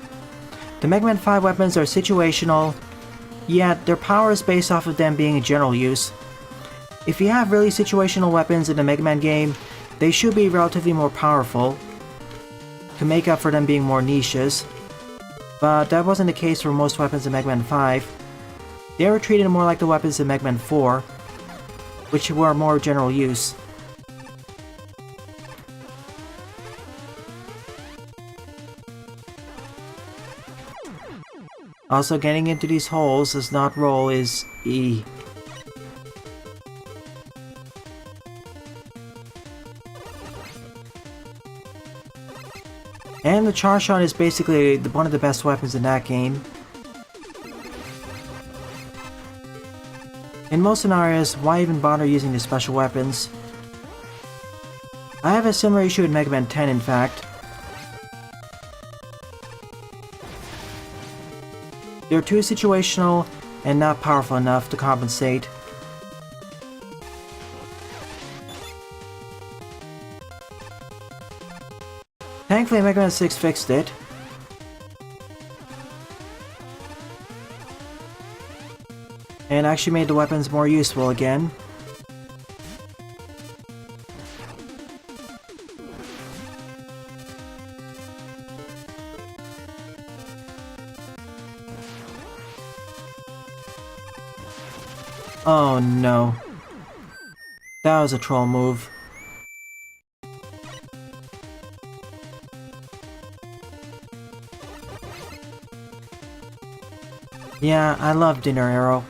the Mega Man 5 weapons are situational, yet their power is based off of them being in general use. If you have really situational weapons in the Mega Man game, they should be relatively more powerful to make up for them being more niches. But that wasn't the case for most weapons in Mega Man 5. They were treated more like the weapons in Mega Man 4, which were more general use. Also, getting into these holes does not roll is E. And the Charge Shot is basically one of the best weapons in that game. In most scenarios, why even bother using the special weapons? I have a similar issue with Mega Man 10, in fact. They're too situational and not powerful enough to compensate. Thankfully, Mega Man 6 fixed it. And actually made the weapons more useful again. Oh no. That was a troll move. Yeah, I love Dinner Arrow.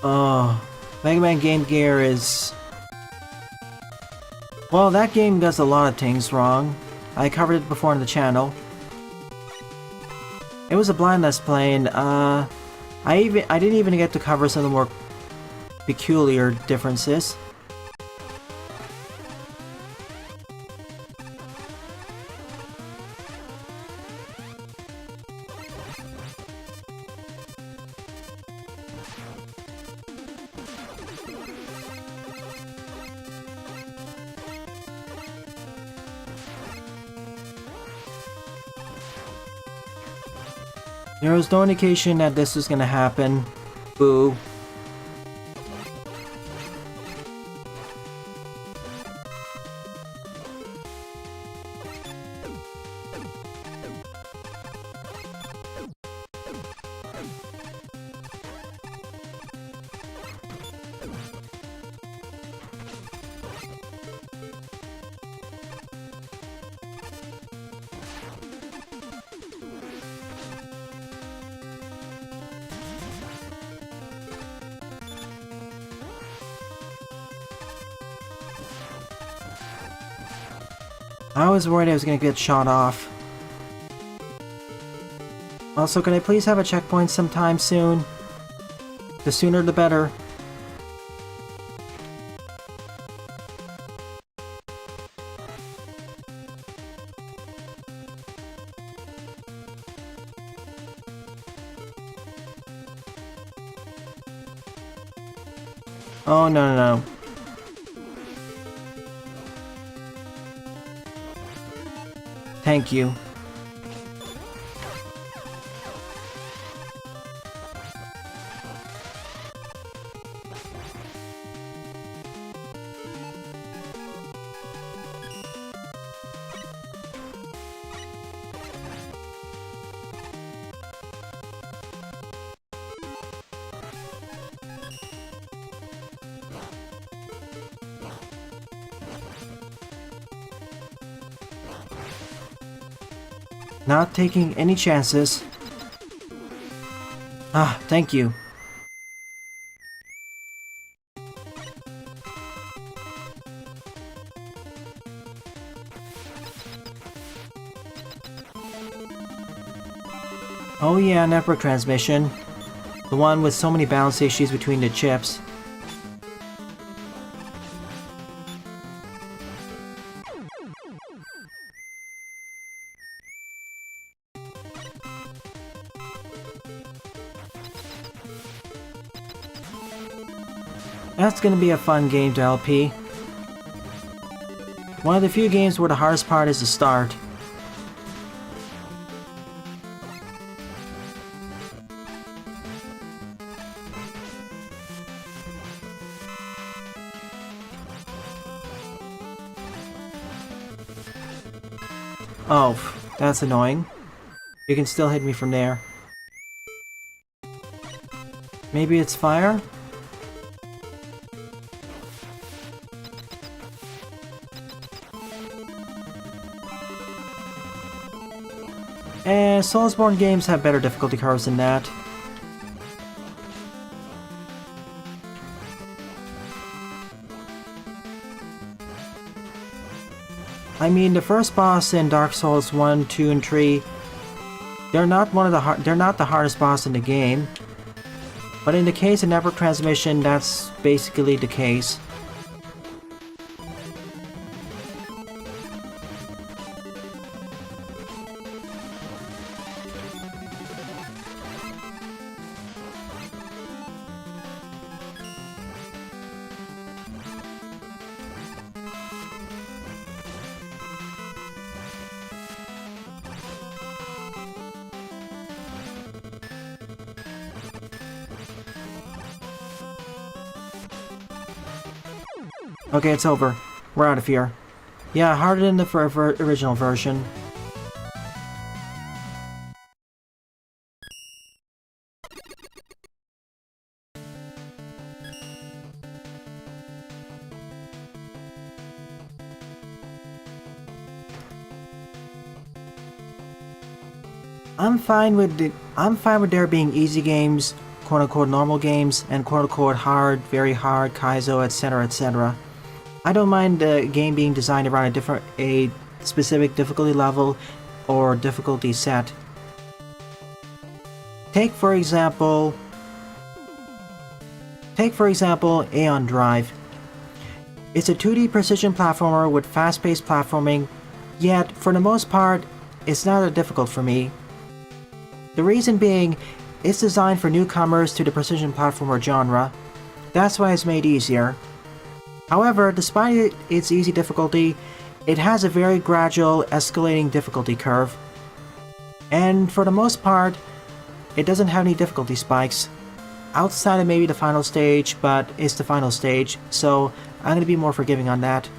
Oh, Mega Man Game Gear is... Well, that game does a lot of things wrong. I covered it before on the channel. It was a blind Let's Play, and I didn't even get to cover some of the more peculiar differences. There was no indication that this was gonna happen. Boo. I was worried I was gonna get shot off. Also, can I please have a checkpoint sometime soon? The sooner the better. Oh, no. Thank you. Not taking any chances. Ah, thank you. Oh yeah, network transmission. The one with so many balance issues between the chips. That's gonna be a fun game to LP. One of the few games where the hardest part is the start. Oh, that's annoying. You can still hit me from there. Maybe it's fire? Soulsborne games have better difficulty curves than that. I mean, the first boss in Dark Souls 1, 2, and 3, they're not the hardest boss in the game. But in the case of network transmission, that's basically the case. Okay, it's over. We're out of here. Yeah, harder than the original version. I'm fine with there being easy games quote-unquote normal games and quote-unquote hard, very hard, Kaizo, etc, etc. I don't mind the game being designed around a specific difficulty level or difficulty set. Take for example Aeon Drive. It's a 2D precision platformer with fast-paced platforming, yet for the most part, it's not that difficult for me. The reason being, it's designed for newcomers to the precision platformer genre. That's why it's made easier. However, despite its easy difficulty, it has a very gradual, escalating difficulty curve. And for the most part, it doesn't have any difficulty spikes. Outside of maybe the final stage, but it's the final stage, so I'm going to be more forgiving on that.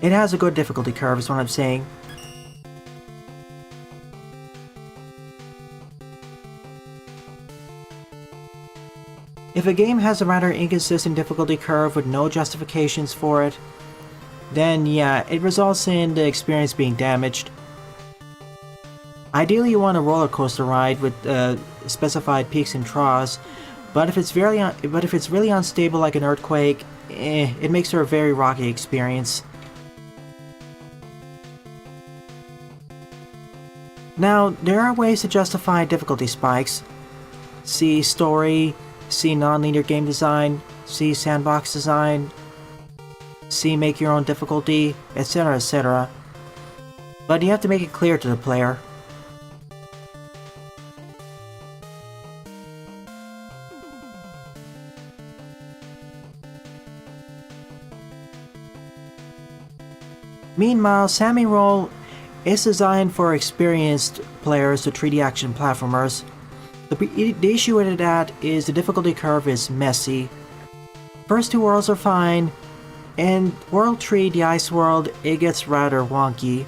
It has a good difficulty curve is what I'm saying. If a game has a rather inconsistent difficulty curve with no justifications for it, then yeah, it results in the experience being damaged. Ideally you want a roller coaster ride with specified peaks and troughs, but if it's really unstable like an earthquake, it makes for a very rocky experience. Now, there are ways to justify difficulty spikes. See story, see non-linear game design, see sandbox design, see make your own difficulty, etc, etc. But you have to make it clear to the player. Meanwhile, Sammy Roll is designed for experienced players to 3D action platformers. The issue with that is the difficulty curve is messy. First two worlds are fine, and World 3, the Ice World, it gets rather wonky.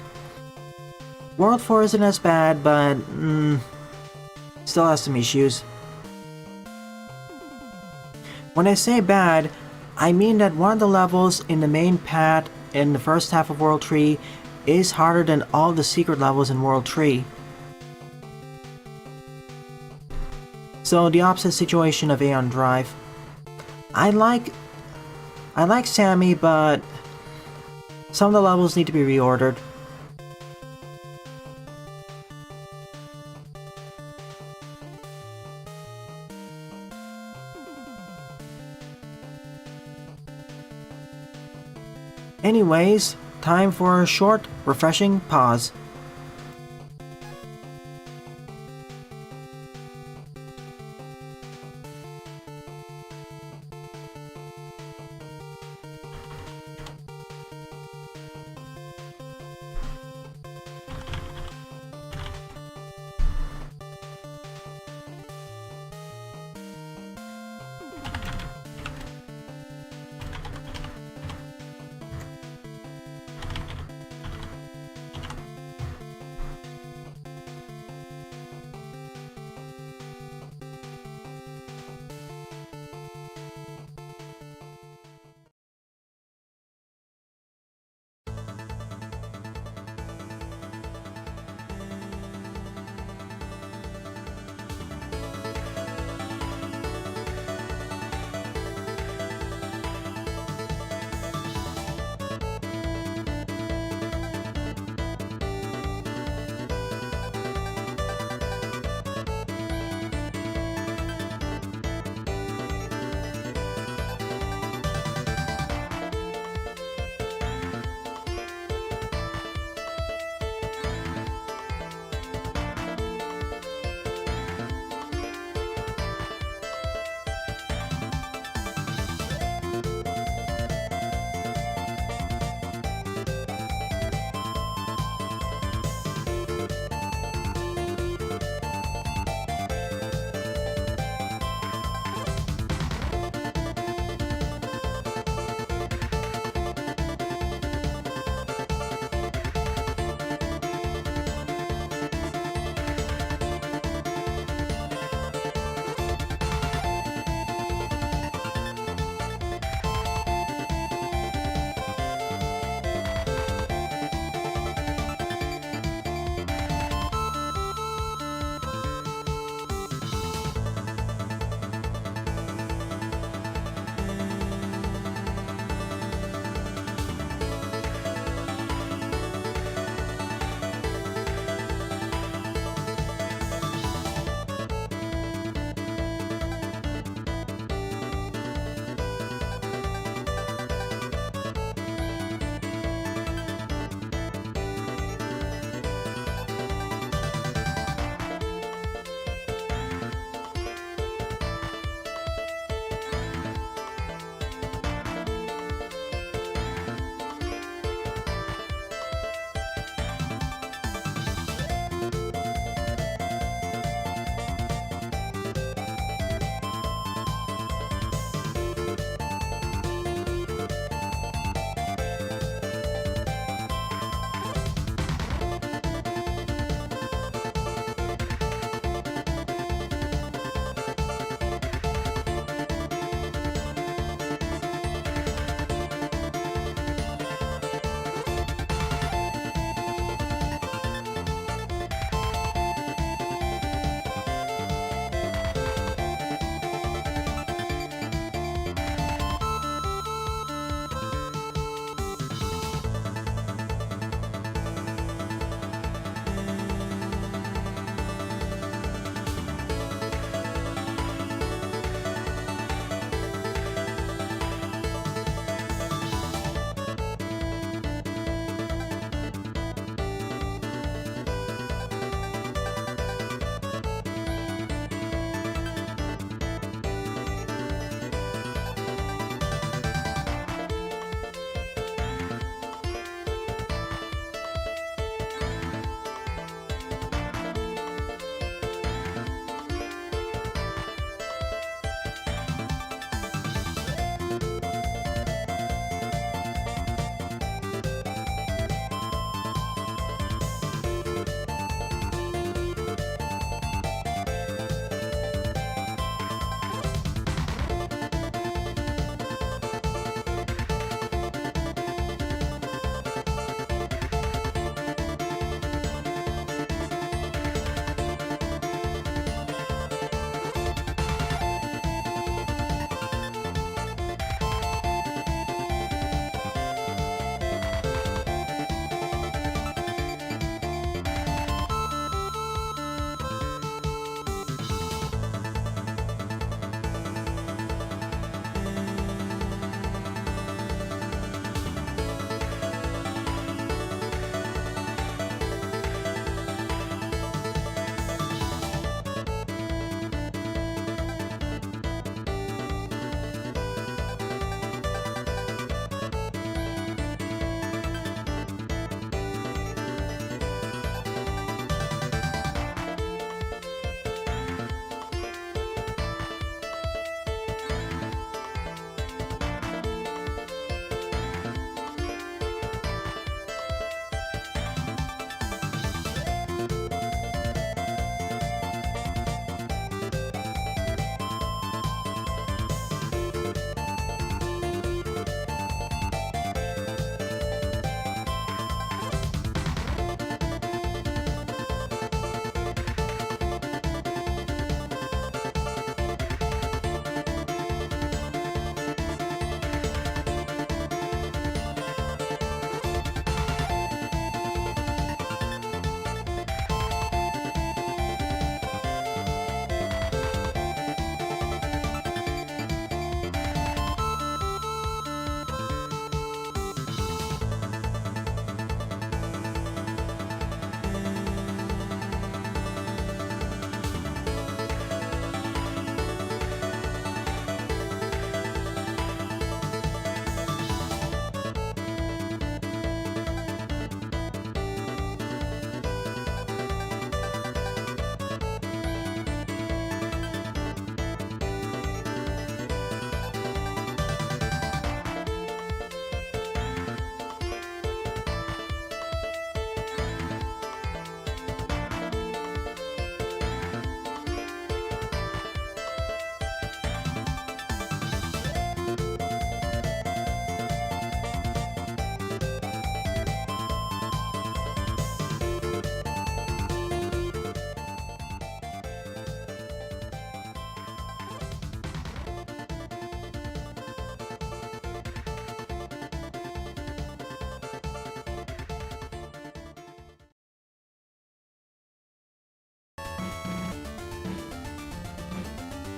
World 4 isn't as bad, but still has some issues. When I say bad, I mean that one of the levels in the main path in the first half of World 3 is harder than all the secret levels in World 3. So the opposite situation of Aeon Drive. I like Sammy, but some of the levels need to be reordered. Anyways, time for a short, refreshing pause.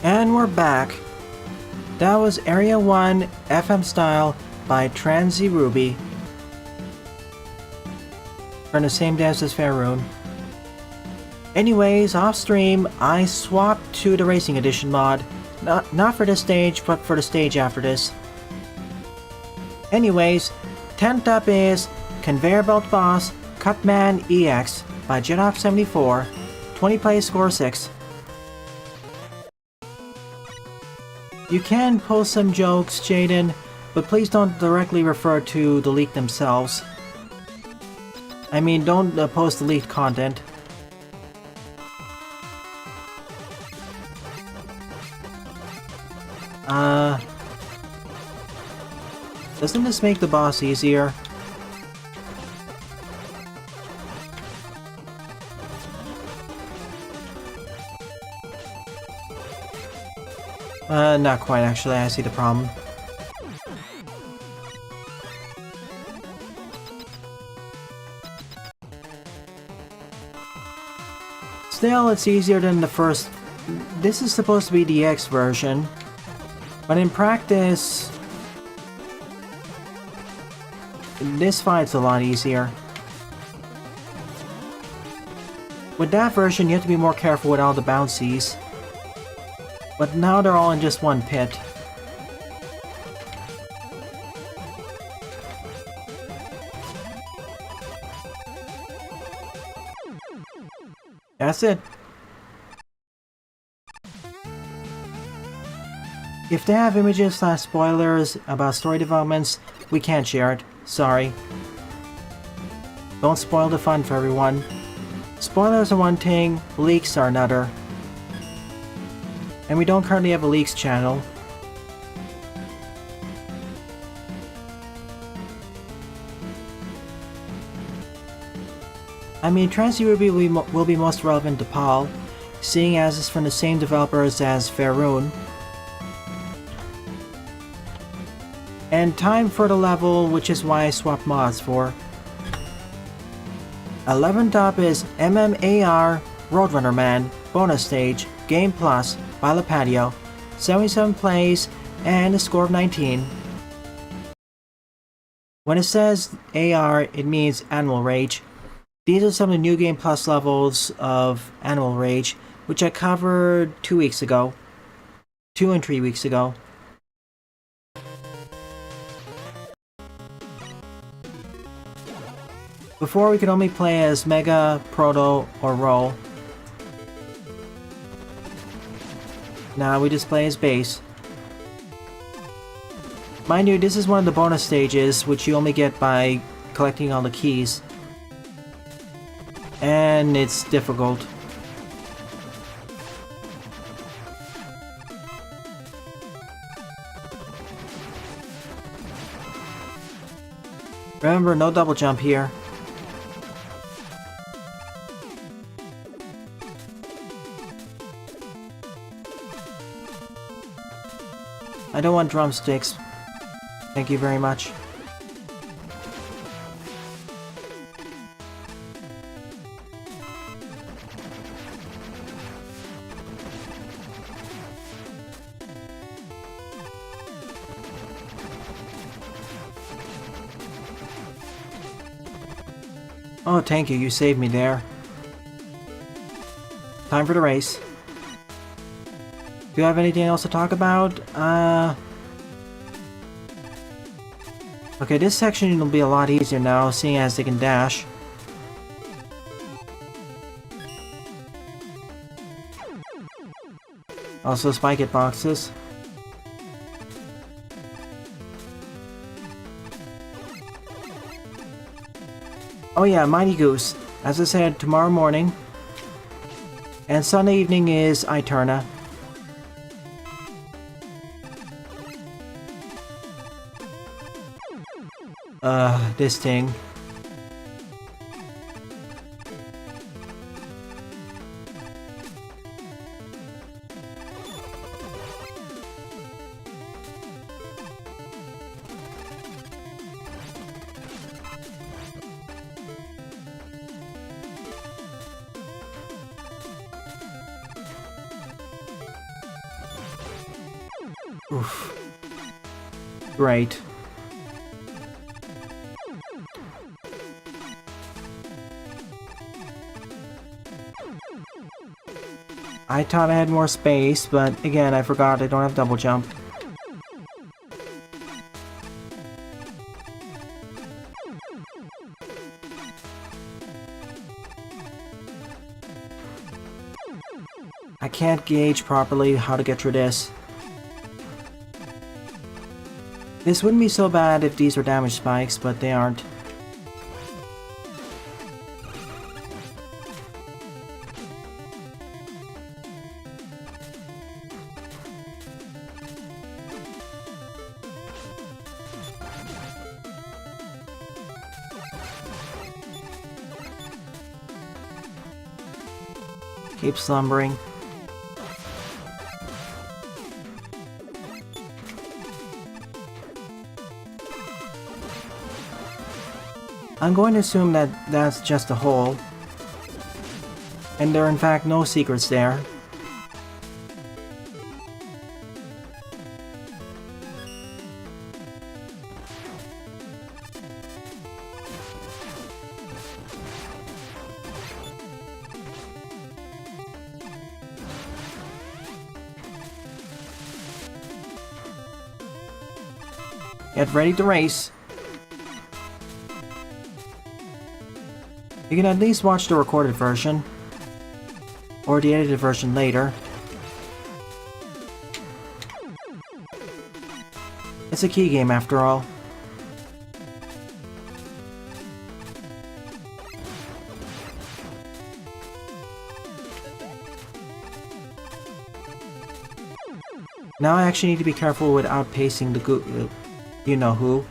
And we're back. That was Area 1 FM Style by Transy Ruby. From the same dance as Faerun. Anyways, off stream, I swapped to the Racing Edition mod. Not for this stage, but for the stage after this. Anyways, 10th up is Conveyor Belt Boss Cutman EX by Jetoff74. 20 play score 6. You can post some jokes, Jaden, but please don't directly refer to the leak themselves. I mean, don't post the leaked content. Doesn't this make the boss easier? Not quite actually, I see the problem. Still, it's easier than the first. This is supposed to be the X version, but in practice, this fight's a lot easier. With that version, you have to be more careful with all the bouncies. But now they're all in just one pit. That's it. If they have images/spoilers about story developments, we can't share it. Sorry. Don't spoil the fun for everyone. Spoilers are one thing, leaks are another. And we don't currently have a leaks channel. I mean, Transy Ruby will be most relevant to Paul, seeing as it's from the same developers as Faerun. And time for the level, which is why I swapped mods for. 11th up is MMAR Roadrunner Man Bonus Stage Game Plus by La Patio, 77 plays and a score of 19. When it says AR, it means Animal Rage. These are some of the new Game Plus levels of Animal Rage, which I covered 2 weeks ago. 2 and 3 weeks ago. Before we could only play as Mega, Proto, or Roll. Now we just play as base. Mind you, this is one of the bonus stages, which you only get by collecting all the keys. And it's difficult. Remember, no double jump here. I don't want drumsticks. Thank you very much. Oh, thank you. You saved me there. Time for the race. Do you have anything else to talk about? Okay, this section will be a lot easier now, seeing as they can dash. Also spike it boxes. Oh yeah, Mighty Goose. As I said, tomorrow morning. And Sunday evening is Eterna. This thing. Oof. Great. I thought I had more space, but again, I forgot I don't have double jump. I can't gauge properly how to get through this. This wouldn't be so bad if these were damage spikes, but they aren't. Keep slumbering. I'm going to assume that that's just a hole. And there are in fact no secrets there. Get ready to race. You can at least watch the recorded version, or the edited version later. It's a key game after all. Now I actually need to be careful with outpacing the you-know-who.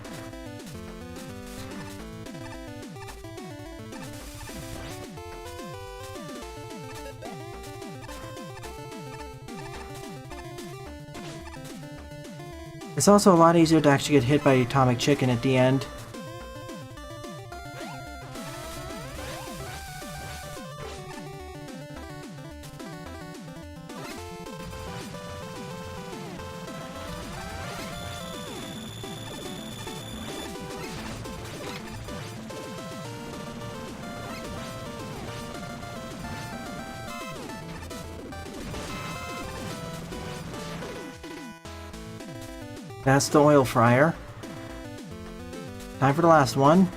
It's also a lot easier to actually get hit by the atomic chicken at the end. That's the oil fryer. Time for the last one.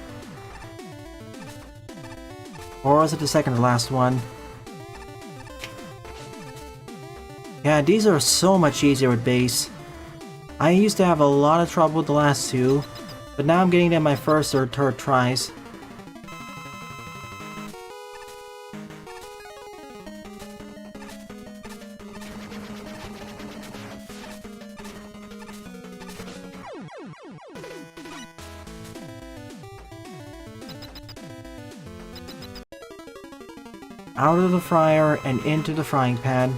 Or was it the second to last one? Yeah, these are so much easier with base. I used to have a lot of trouble with the last two, but now I'm getting them my first or third tries. Out of the fryer and into the frying pan.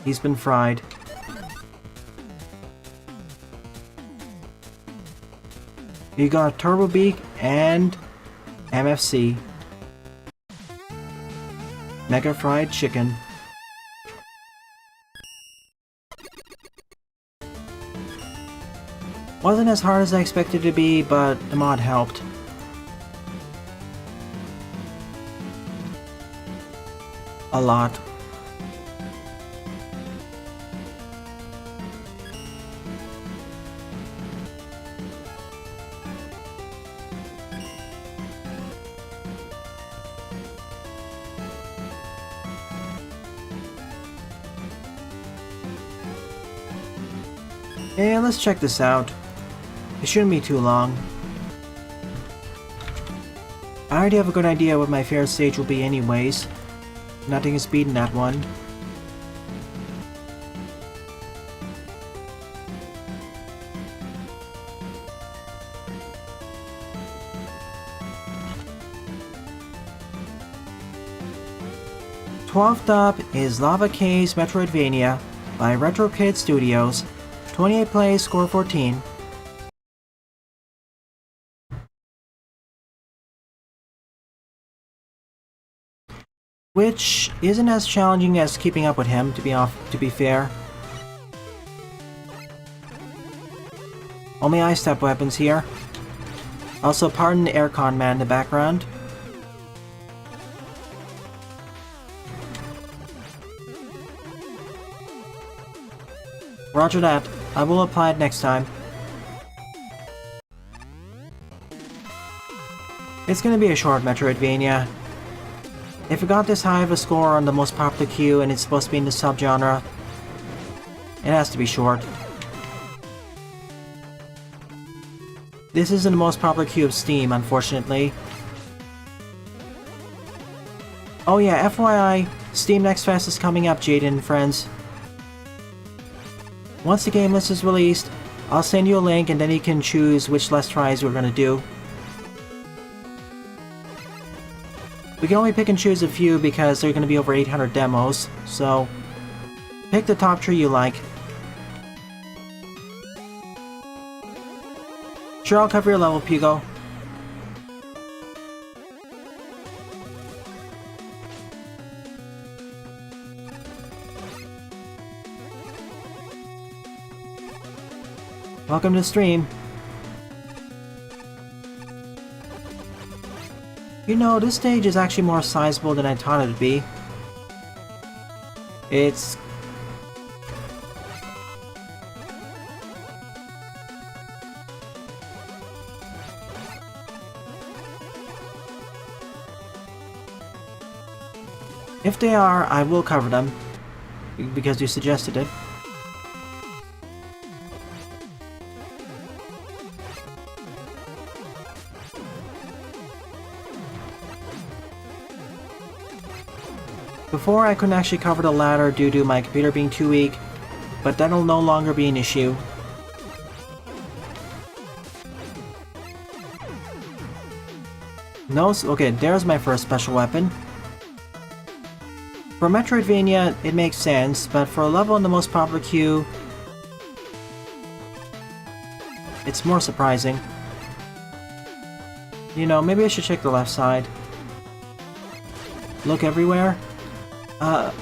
He's been fried. You got Turbo Beak and MFC. Mega Fried Chicken. Wasn't as hard as I expected it to be, but the mod helped. A lot. Yeah, let's check this out. It shouldn't be too long. I already have a good idea what my favorite stage will be anyways. Nothing is beating that one. Twelfth up is Lava Caves Metroidvania by Retro Kid Studios. 28 plays, score 14. Which isn't as challenging as keeping up with him, to be fair. Only ice type weapons here. Also, pardon the aircon man in the background. Roger that. I will apply it next time. It's gonna be a short Metroidvania. If it got this high of a score on the most popular queue and it's supposed to be in the subgenre, it has to be short. This isn't the most popular queue of Steam, unfortunately. Oh yeah, FYI, Steam Next Fest is coming up, Jaden and friends. Once the game list is released, I'll send you a link and then you can choose which Let's Tries we're gonna do. We can only pick and choose a few because there are gonna be over 800 demos, so pick the top 3 you like. Sure, I'll cover your level, Pugo. Welcome to the stream. You know, this stage is actually more sizable than I thought it would be. It's... If they are, I will cover them, because you suggested it. Before, I couldn't actually cover the ladder due to my computer being too weak, but that'll no longer be an issue. No, okay, there's my first special weapon. For Metroidvania, it makes sense, but for a level in the most popular queue, it's more surprising. You know, maybe I should check the left side. Look everywhere.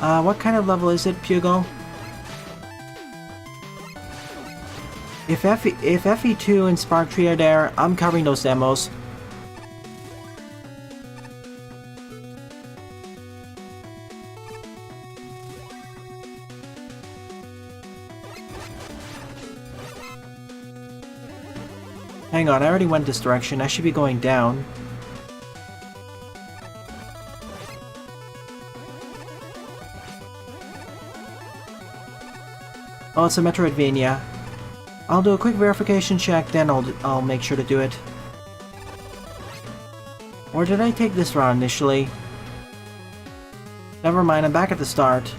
What kind of level is it, Pugo? If FE2 and Spark 3 are there, I'm covering those demos. Hang on, I already went this direction. I should be going down. Oh, it's a Metroidvania. I'll do a quick verification check, then I'll make sure to do it. Or did I take this route initially? Never mind, I'm back at the start.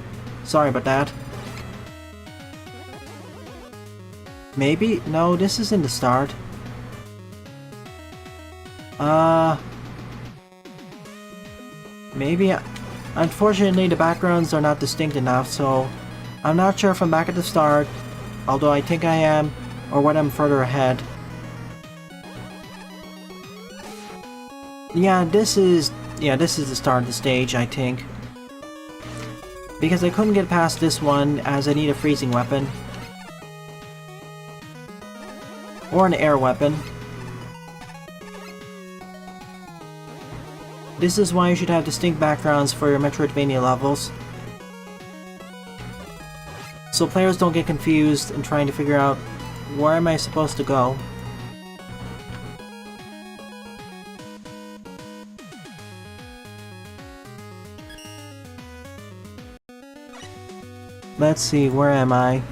Sorry about that. Maybe? No, this isn't the start. Maybe... Unfortunately, the backgrounds are not distinct enough, so... I'm not sure if I'm back at the start, although I think I am, or when I'm further ahead. Yeah, this is the start of the stage, I think. Because I couldn't get past this one, as I need a freezing weapon. Or an air weapon. This is why you should have distinct backgrounds for your Metroidvania levels. So players don't get confused in trying to figure out where am I supposed to go. Let's see, where am I?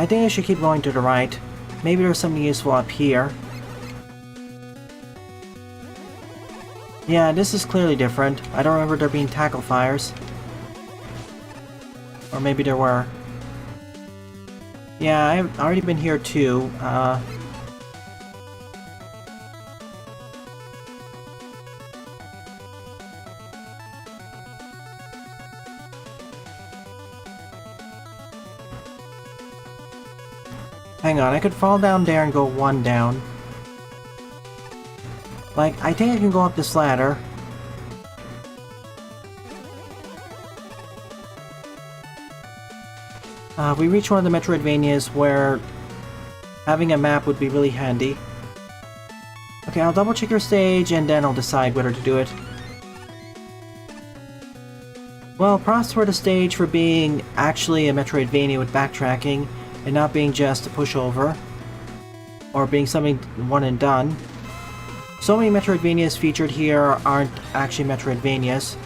I think I should keep going to the right. Maybe there's something useful up here. Yeah, this is clearly different. I don't remember there being tackle fires. Or maybe there were. Yeah, I've already been here too. Hang on, I could fall down there and go one down. Like, I think I can go up this ladder. We reach one of the Metroidvanias where having a map would be really handy. Okay, I'll double check your stage and then I'll decide whether to do it. Well, props for the stage for being actually a Metroidvania with backtracking and not being just a pushover. Or being something one and done. So many Metroidvanias featured here aren't actually Metroidvanias.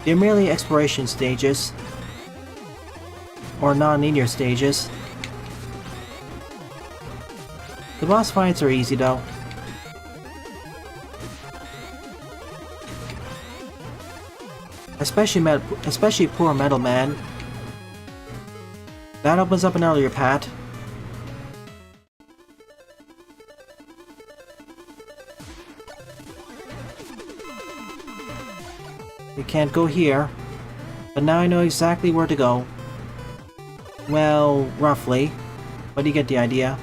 They're merely exploration stages. Or non-linear stages. The boss fights are easy though. Especially poor Metal Man. That opens up an earlier path. You can't go here, but now I know exactly where to go. Well, roughly, but you get the idea.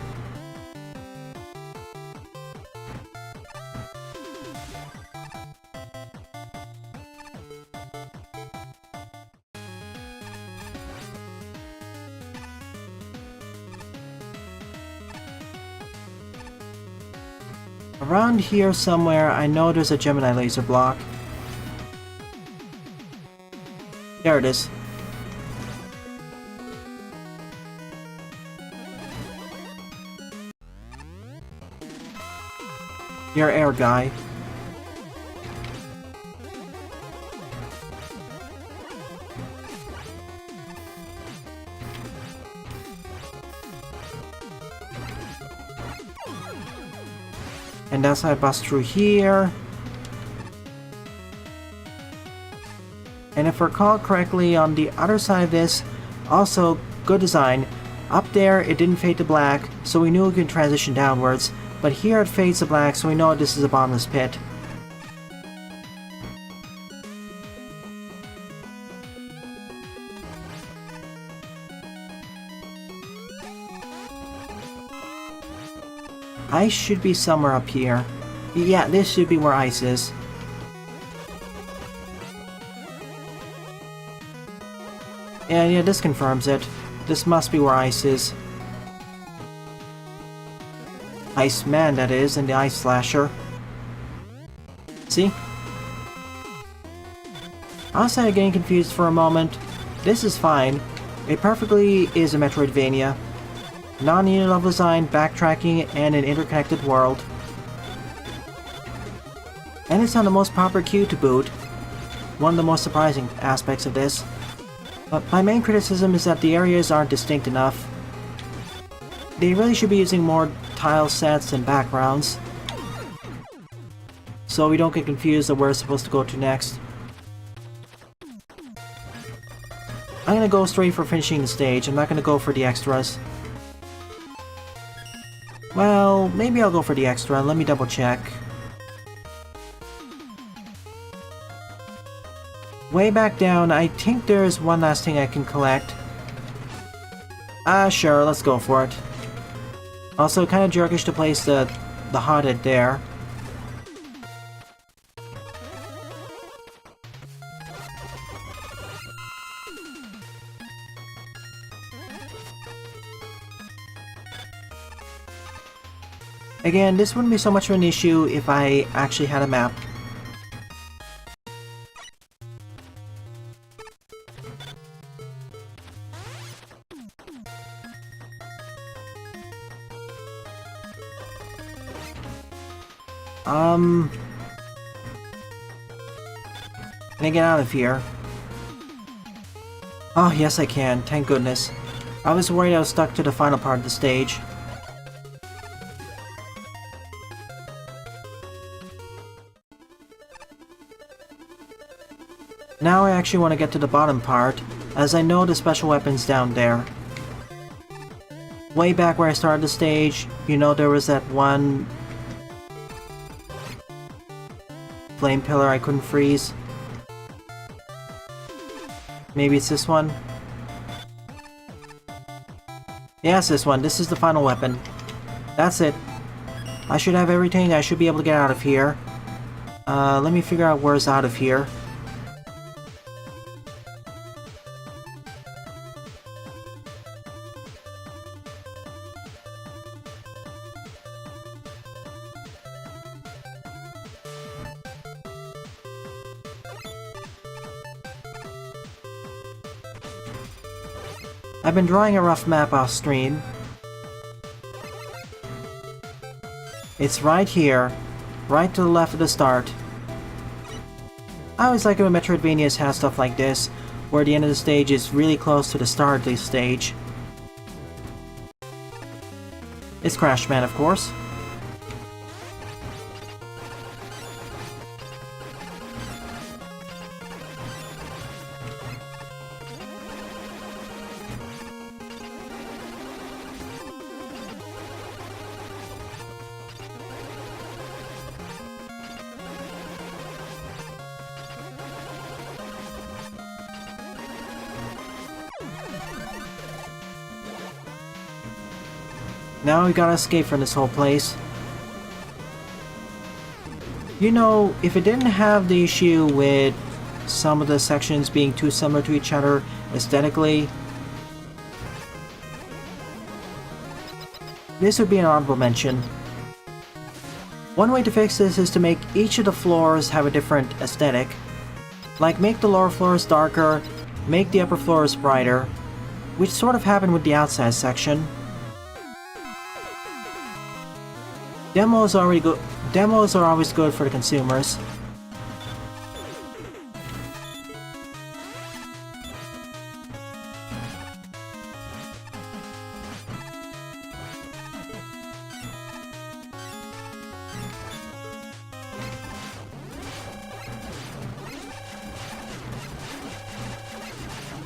Around here somewhere, I know there's a Gemini laser block. There it is. You're air guy. And that's how I bust through here. And if I recall correctly, on the other side of this, also good design. Up there, it didn't fade to black, so we knew we could transition downwards. But here it fades to black, so we know this is a bottomless pit. Ice should be somewhere up here. Yeah, this should be where ice is. And yeah, this confirms it. This must be where ice is. Iceman, that is, and the Ice Slasher. See? Outside of getting confused for a moment, this is fine. It perfectly is a Metroidvania. Non-linear level design, backtracking, and an interconnected world. And it's on the most proper queue to boot. One of the most surprising aspects of this. But my main criticism is that the areas aren't distinct enough. They really should be using more tile sets and backgrounds, so we don't get confused of where we're supposed to go to next. I'm gonna go straight for finishing the stage. I'm not gonna go for the extras. Well, maybe I'll go for the extra. Let me double check. Way back down, I think there's one last thing I can collect. Sure, let's go for it. Also, kind of jerkish to place the hothead there. Again, this wouldn't be so much of an issue if I actually had a map. Can I get out of here? Oh, yes I can, thank goodness. I was worried I was stuck to the final part of the stage. Now I actually want to get to the bottom part, as I know the special weapon's down there. Way back where I started the stage, you know there was that one flame pillar I couldn't freeze. Maybe it's this one? Yeah, it's this one. This is the final weapon. That's it. I should have everything. I should be able to get out of here. Let me figure out where's out of here. I've been drawing a rough map off stream. It's right here, right to the left of the start. I always like it when Metroidvanias has stuff like this, where the end of the stage is really close to the start of the stage. It's Crash Man, of course. Now we gotta escape from this whole place. You know, if it didn't have the issue with some of the sections being too similar to each other aesthetically, this would be an honorable mention. One way to fix this is to make each of the floors have a different aesthetic. Like make the lower floors darker, make the upper floors brighter, which sort of happened with the outside section. Demos are always good for the consumers.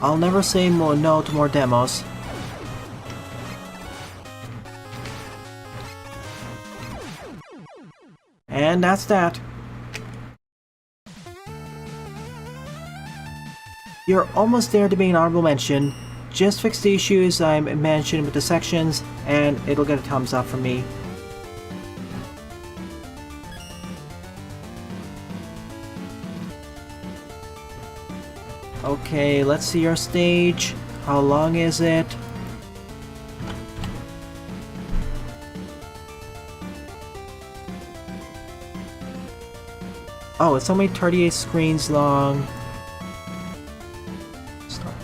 I'll never say no to more demos. And that's that. You're almost there to be an honorable mention. Just fix the issues I mentioned with the sections, and it'll get a thumbs up from me. Okay, let's see your stage. How long is it? Oh, it's only 38 screens long. Start.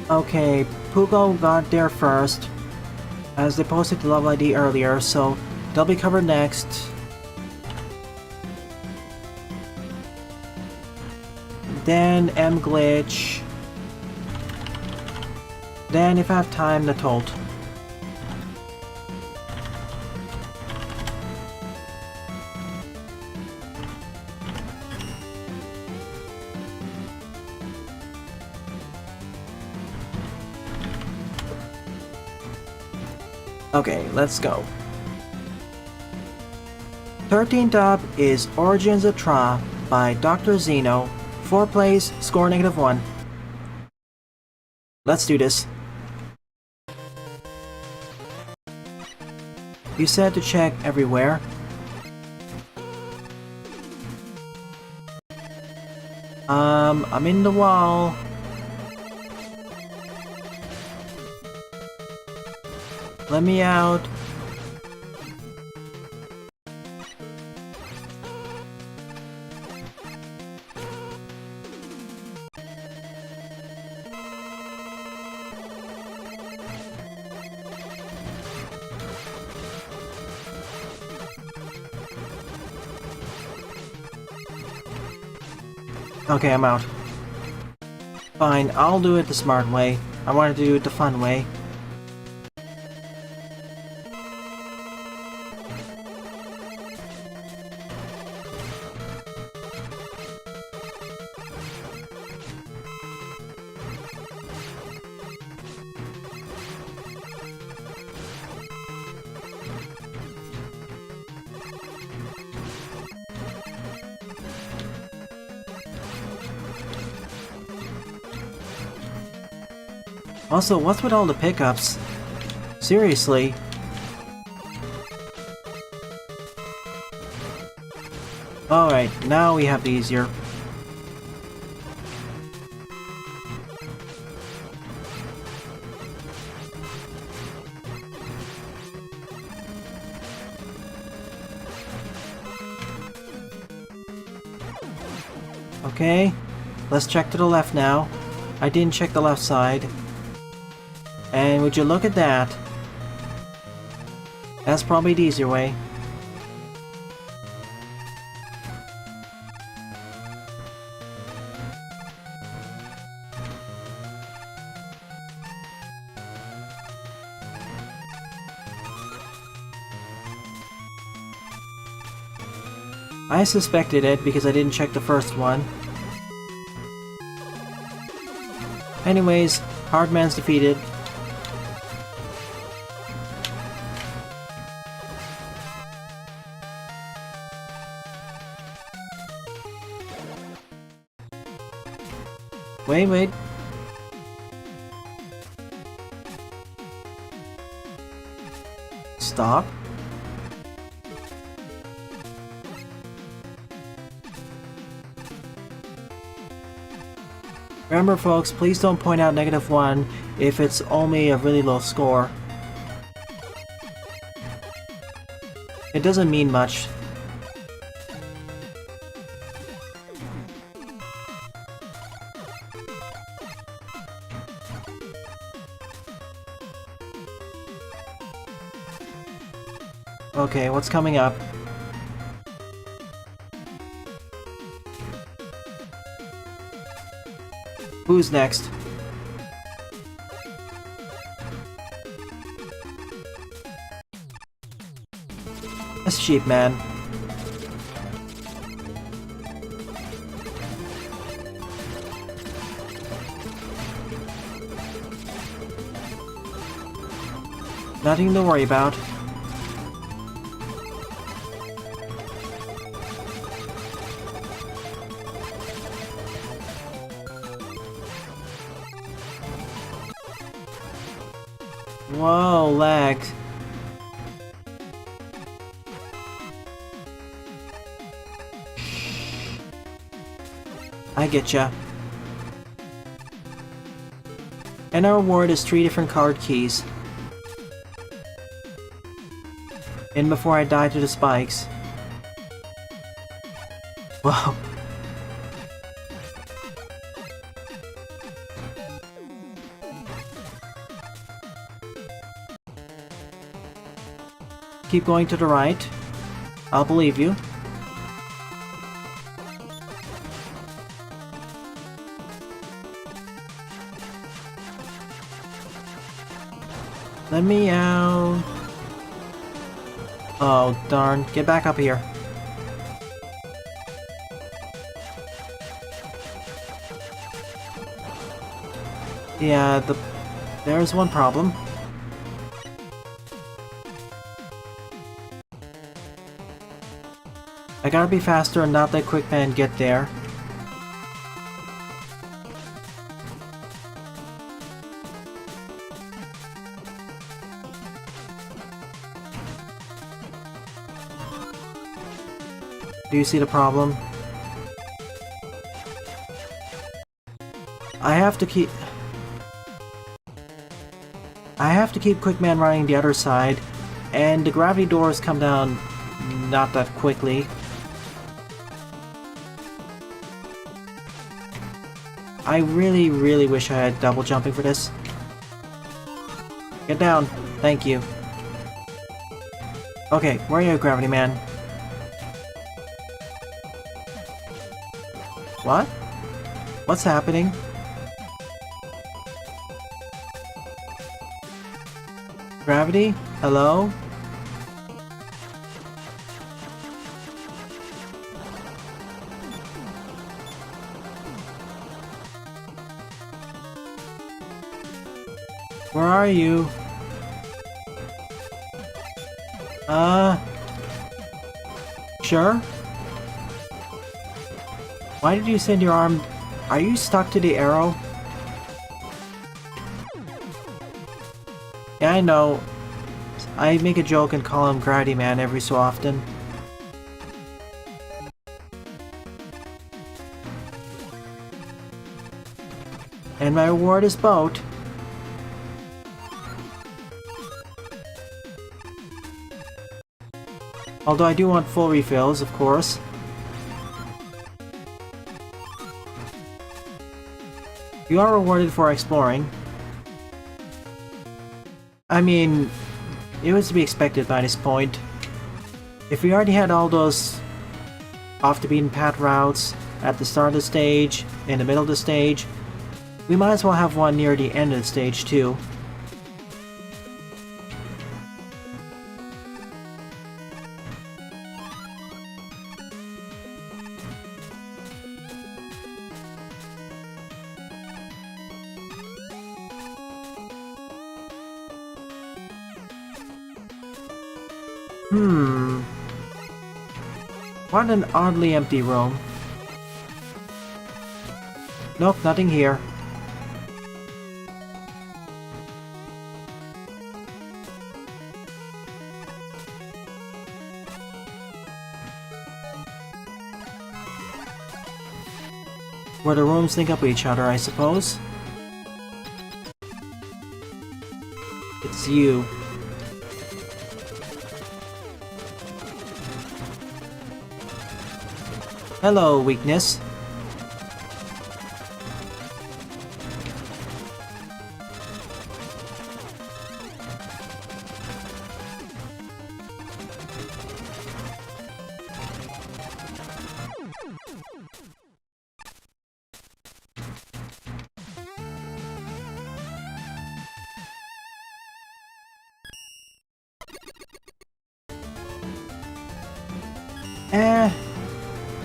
Okay, Pugo got there first, as they posted the level ID earlier, so they'll be covered next. Then M-Glitch. Then, if I have time, the Tolt. Okay, let's go. 13th up is Origins of Tra, by Dr. Zeno. 4 plays, score -1. Let's do this. You said to check everywhere. I'm in the wall. Let me out. Okay, I'm out. Fine, I'll do it the smart way. I wanted to do it the fun way. Also, what's with all the pickups? Seriously. Alright, now we have the easier. Okay, let's check to the left now. I didn't check the left side. And would you look at that? That's probably the easier way. I suspected it because I didn't check the first one. Anyways, Hardman's defeated. Wait. Stop. Remember folks, please don't point out -1 if it's only a really low score. It doesn't mean much. Okay, what's coming up? Who's next? That's cheap, man. Nothing to worry about. Whoa, lag. I getcha. And our reward is 3 different card keys. And before I die to the spikes. Wow. Keep going to the right. I'll believe you. Let me out. Oh, darn. Get back up here. Yeah, there's one problem. I gotta be faster and not let Quickman get there. Do you see the problem? I have to keep Quickman running the other side, and the gravity doors come down not that quickly. I really, really wish I had double jumping for this. Get down. Thank you. Okay, where are you, Gravity Man? What? What's happening? Gravity? Hello? Where are you? Sure? Why did you send your arm? Are you stuck to the arrow? Yeah, I know. I make a joke and call him Gravity Man every so often. And my reward is boat. Although I do want full refills, of course. You are rewarded for exploring. I mean, it was to be expected by this point. If we already had all those off the beaten path routes at the start of the stage, in the middle of the stage, we might as well have one near the end of the stage too. What an oddly empty room. Nope, nothing here. Where the rooms link up with each other, I suppose. It's you. Hello, weakness.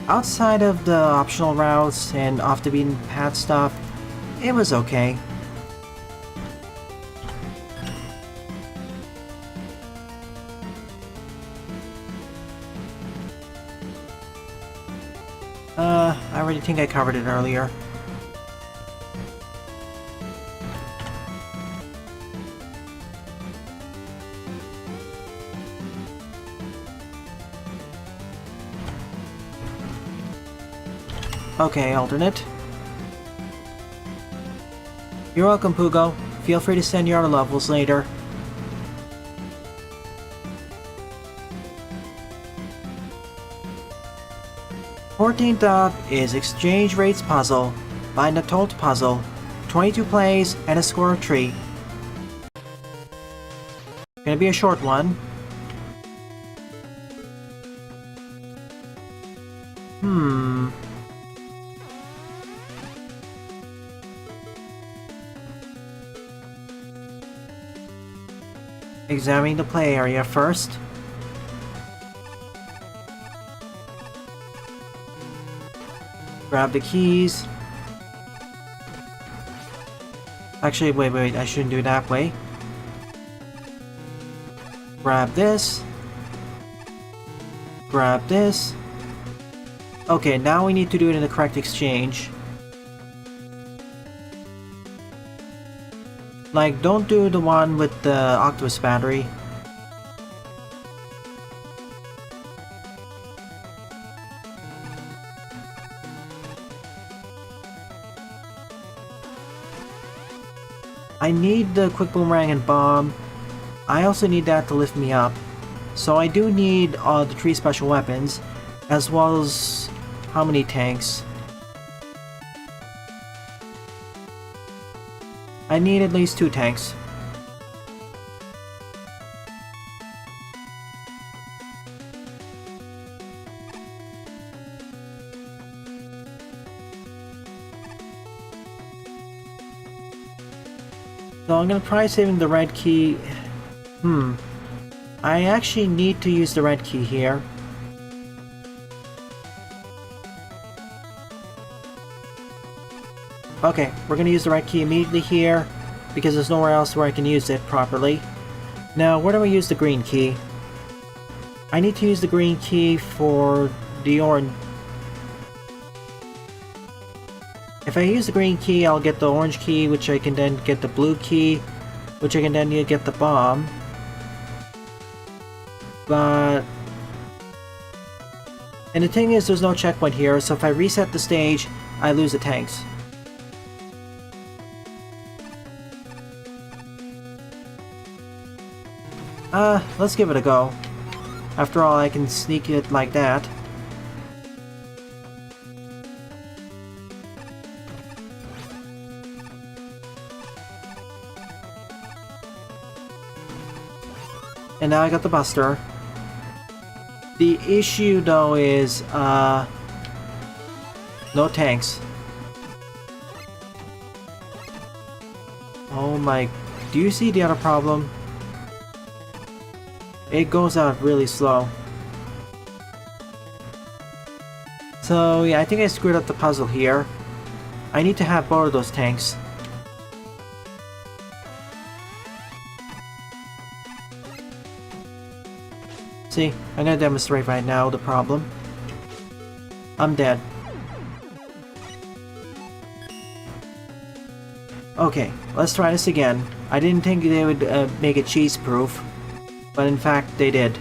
Outside of the optional routes and off the beaten path stuff, it was okay. I already think I covered it earlier. Okay, alternate. You're welcome, Pugo. Feel free to send your other levels later. "14th up is Exchange Rates Puzzle by Natolt Puzzle. 22 plays and a score of 3. Gonna be a short one. Examining the play area first. Grab the keys. Actually, wait, I shouldn't do it that way. Grab this. Grab this. Okay, now we need to do it in the correct exchange. Like, don't do the one with the octopus battery. I need the quick boomerang and bomb. I also need that to lift me up. So I do need the 3 special weapons, as well as how many tanks? I need at least 2 tanks. So I'm gonna try saving the red key. I actually need to use the red key here. Okay, we're gonna use the red key immediately here, because there's nowhere else where I can use it properly. Now, where do I use the green key? I need to use the green key for the orange. If I use the green key, I'll get the orange key, which I can then get the blue key, which I can then get the bomb. But... and the thing is, there's no checkpoint here, so if I reset the stage, I lose the tanks. Let's give it a go. After all, I can sneak it like that. And now I got the buster. The issue though is, no tanks. Oh my... do you see the other problem? It goes out really slow. So yeah, I think I screwed up the puzzle here. I need to have both of those tanks. See, I'm gonna demonstrate right now the problem. I'm dead. Okay, let's try this again. I didn't think they would make it cheese-proof, but in fact they did.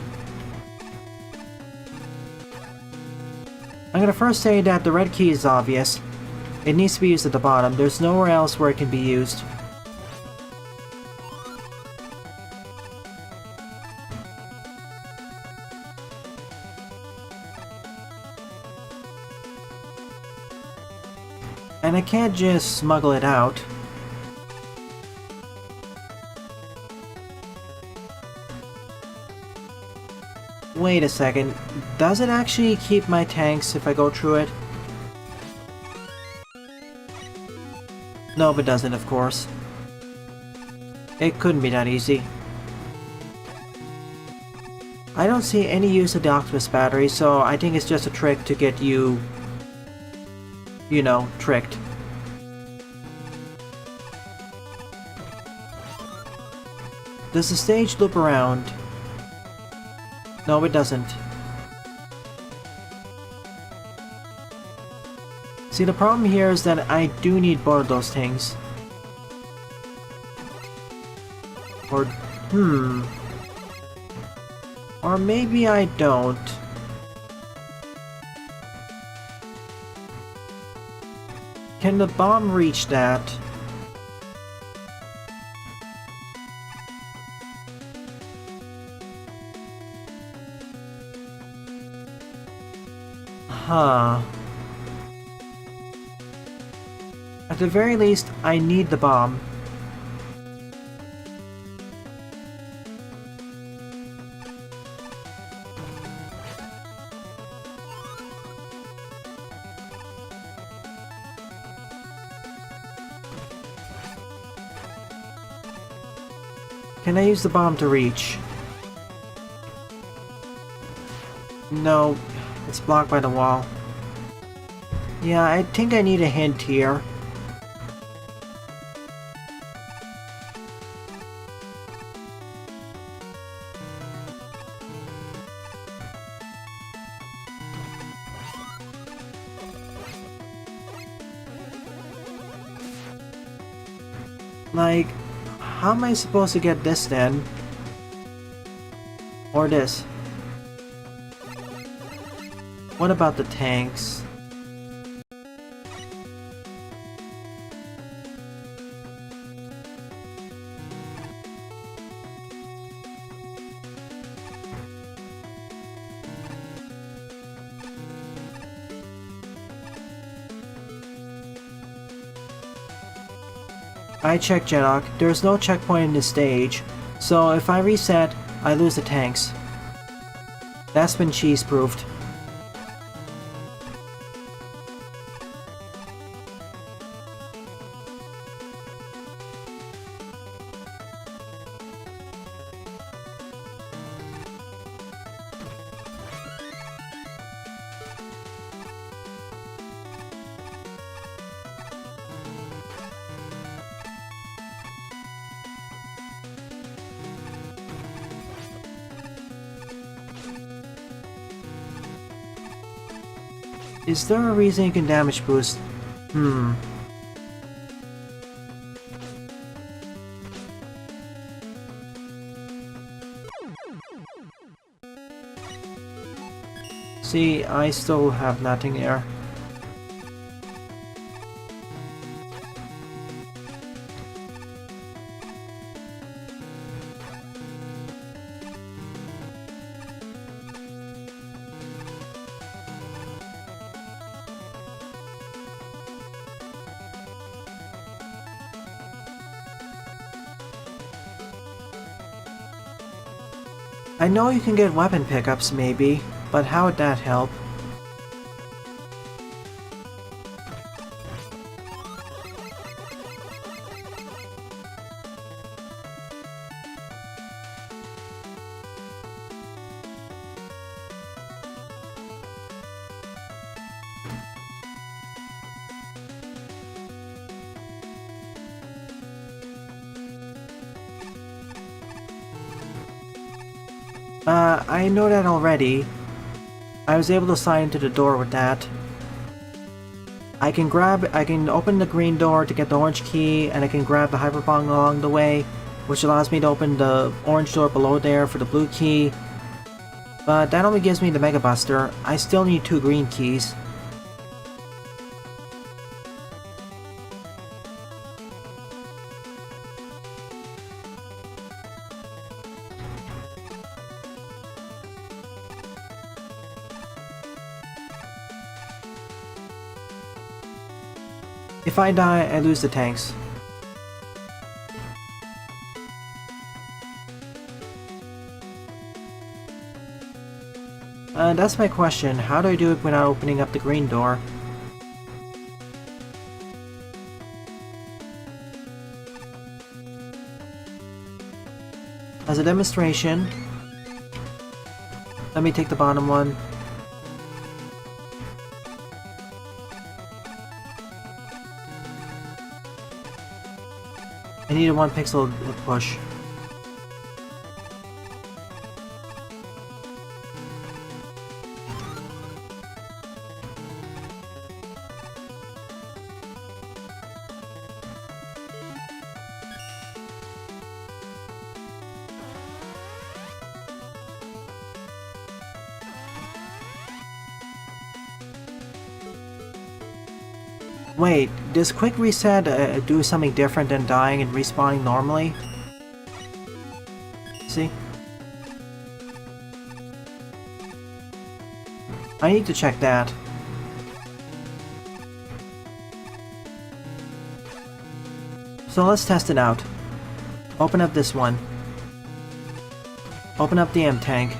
I'm gonna first say that the red key is obvious. It needs to be used at the bottom. There's nowhere else where it can be used. And I can't just smuggle it out. Wait a second, does it actually keep my tanks if I go through it? No, it doesn't, of course. It couldn't be that easy. I don't see any use of the octopus battery, so I think it's just a trick to get you... you know, tricked. Does the stage loop around? No, it doesn't. See, the problem here is that I do need both of those things. Or, or maybe I don't. Can the bomb reach that? Huh. At the very least, I need the bomb. Can I use the bomb to reach? No, it's blocked by the wall. Yeah, I think I need a hint here. Like, how am I supposed to get this then? Or this? What about the tanks? I checked, Jedok. There's no checkpoint in this stage, so if I reset, I lose the tanks. That's been cheese-proofed. Is there a reason you can damage boost? See, I still have nothing there. I know you can get weapon pickups maybe, but how would that help? I know that already. I was able to slide into the door with that. I can open the green door to get the orange key, and I can grab the hyperbong along the way, which allows me to open the orange door below there for the blue key. But that only gives me the Mega Buster. I still need 2 green keys. If I die, I lose the tanks. That's my question. How do I do it without opening up the green door? As a demonstration, let me take the bottom one. I need a 1 pixel push. Wait, does quick reset do something different than dying and respawning normally? See? I need to check that. So let's test it out. Open up this one. Open up the M tank.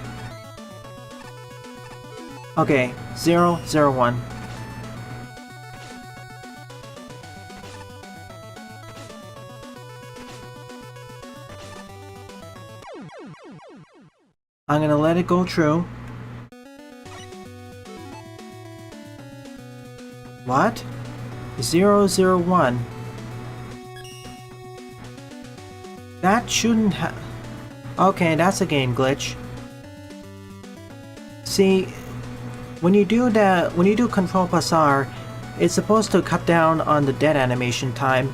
Okay, 0, 0, 1. I'm gonna let it go true. What? 0, 0, 1. That shouldn't have... Okay, that's a game glitch. See, when you do Control plus R, it's supposed to cut down on the dead animation time.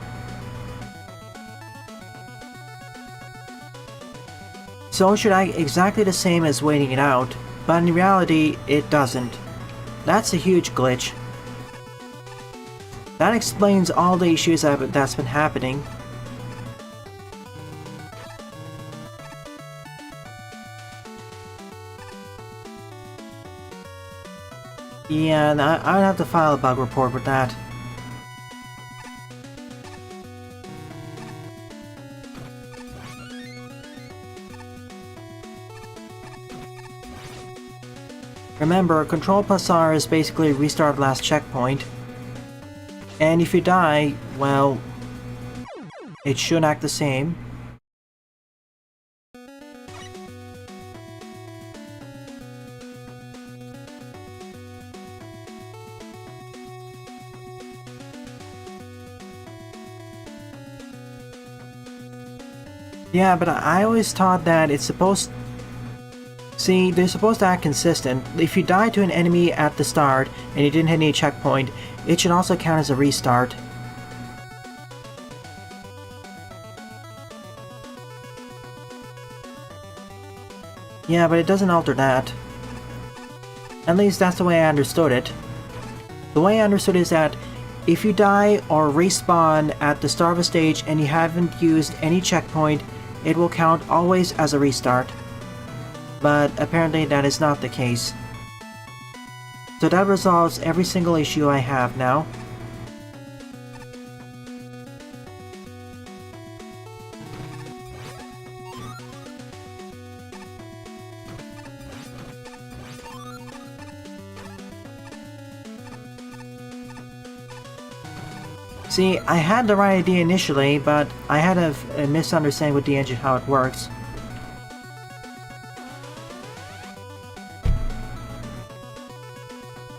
So it should act exactly the same as waiting it out, but in reality, it doesn't. That's a huge glitch. That explains all the issues that's been happening. Yeah, I'd have to file a bug report with that. Remember, Control plus R is basically restart last checkpoint. And if you die, well, it should act the same. Yeah, but I always thought that it's supposed... See, they're supposed to act consistent. If you die to an enemy at the start and you didn't hit any checkpoint, it should also count as a restart. Yeah, but it doesn't alter that. At least that's the way I understood it. The way I understood it is that if you die or respawn at the start of a stage and you haven't used any checkpoint, it will count always as a restart. But apparently that is not the case. So that resolves every single issue I have now. See, I had the right idea initially, but I had a misunderstanding with the engine how it works.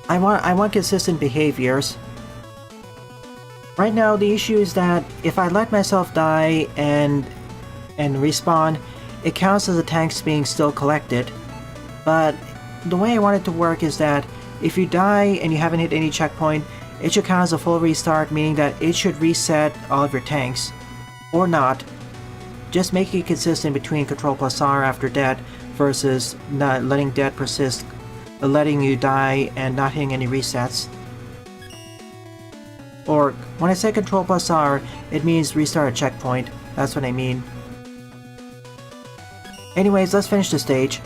I want consistent behaviors. Right now, the issue is that if I let myself die and respawn, it counts as the tanks being still collected. But the way I want it to work is that if you die and you haven't hit any checkpoint, it should count as a full restart, meaning that it should reset all of your tanks. Or not. Just making it consistent between Control plus R after death versus not letting death persist, letting you die and not hitting any resets. Or, when I say Control plus R, it means restart a checkpoint. That's what I mean. Anyways, let's finish the stage.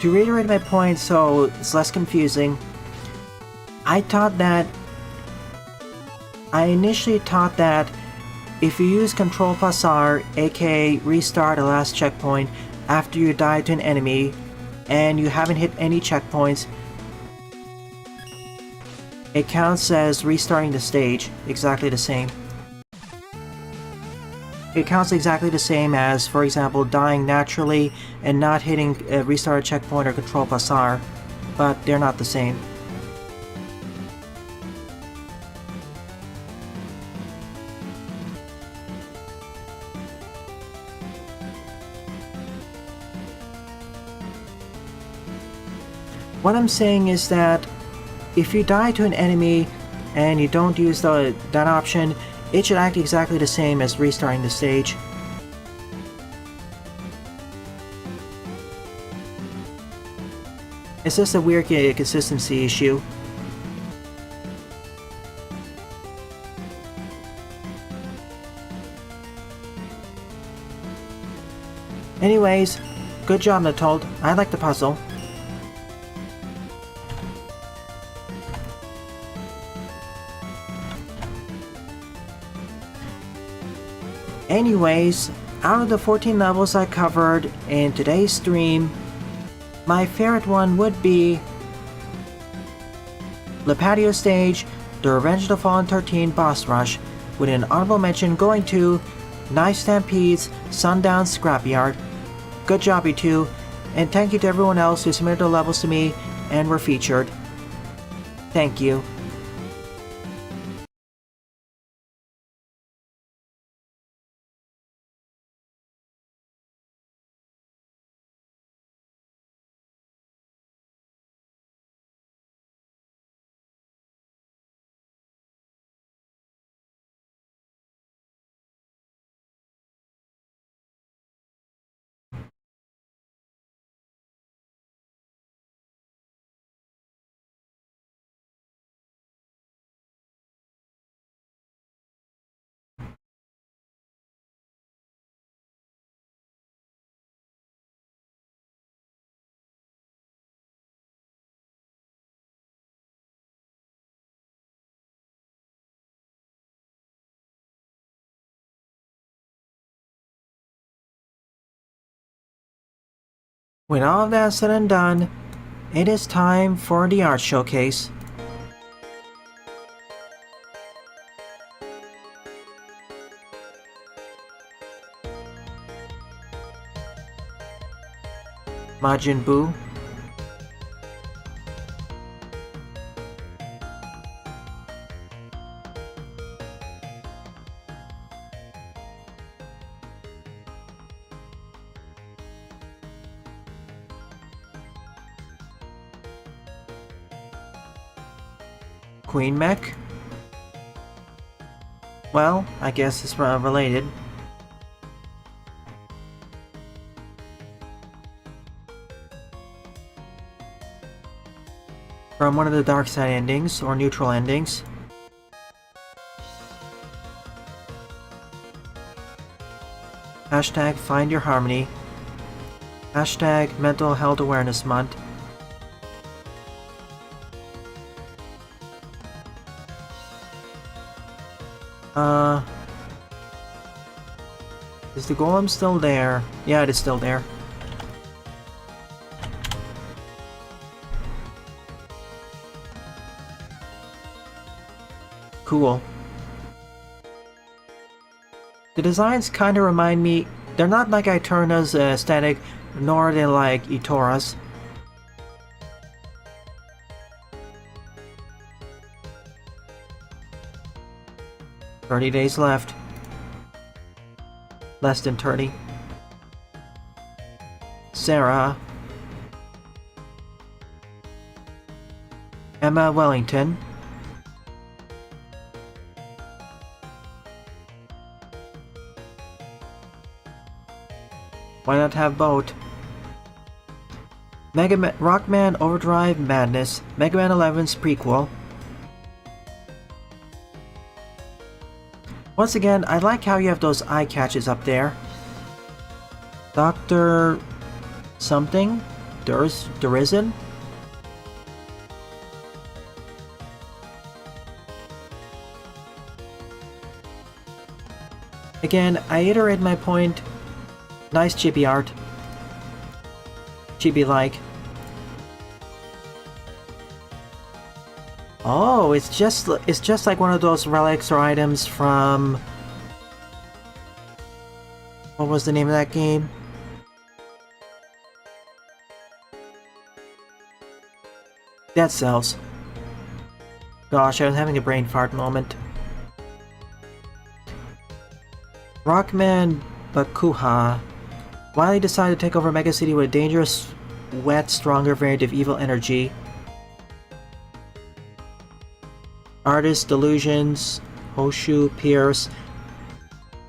To reiterate my point so it's less confusing, I initially thought that if you use Control plus R, aka restart a last checkpoint after you die to an enemy and you haven't hit any checkpoints, it counts as restarting the stage, exactly the same. It counts exactly the same as, for example, dying naturally and not hitting a restart checkpoint or Control plus R, but they're not the same. What I'm saying is that if you die to an enemy and you don't use that option, it should act exactly the same as restarting the stage. It's just a weird consistency issue. Anyways, good job, Natold. I like the puzzle. Anyways, out of the 14 levels I covered in today's stream, my favorite one would be the patio stage, the Revenge of the Fallen 13 boss rush, with an honorable mention going to Knife Stampede's Sundown Scrapyard. Good job, you two, and thank you to everyone else who submitted the levels to me and were featured. Thank you. With all of that said and done, it is time for the art showcase. Majin Buu. Queen Mech? Well, I guess it's related. From one of the dark side endings, or neutral endings. Hashtag Find Your Harmony. Hashtag Mental Health Awareness Month. Is the golem still there? Yeah, it is still there. Cool. The designs kinda remind me, they're not like Eterna's aesthetic, nor are they like Itora's. "30 days left. Less than 30. Sarah. Emma Wellington. Why not have both? Rockman Overdrive Madness, Mega Man 11's prequel. Once again, I like how you have those eye catches up there. Dr. something? Durizen? Again, I iterate my point. Nice chibi art. Chibi-like. Oh, it's just like one of those relics or items from... What was the name of that game? Dead Cells. Gosh, I was having a brain fart moment. Rockman Bakuha. Wily decided to take over Mega City with a dangerous, wet, stronger variant of evil energy. Artist Delusions, Hoshu, Pierce,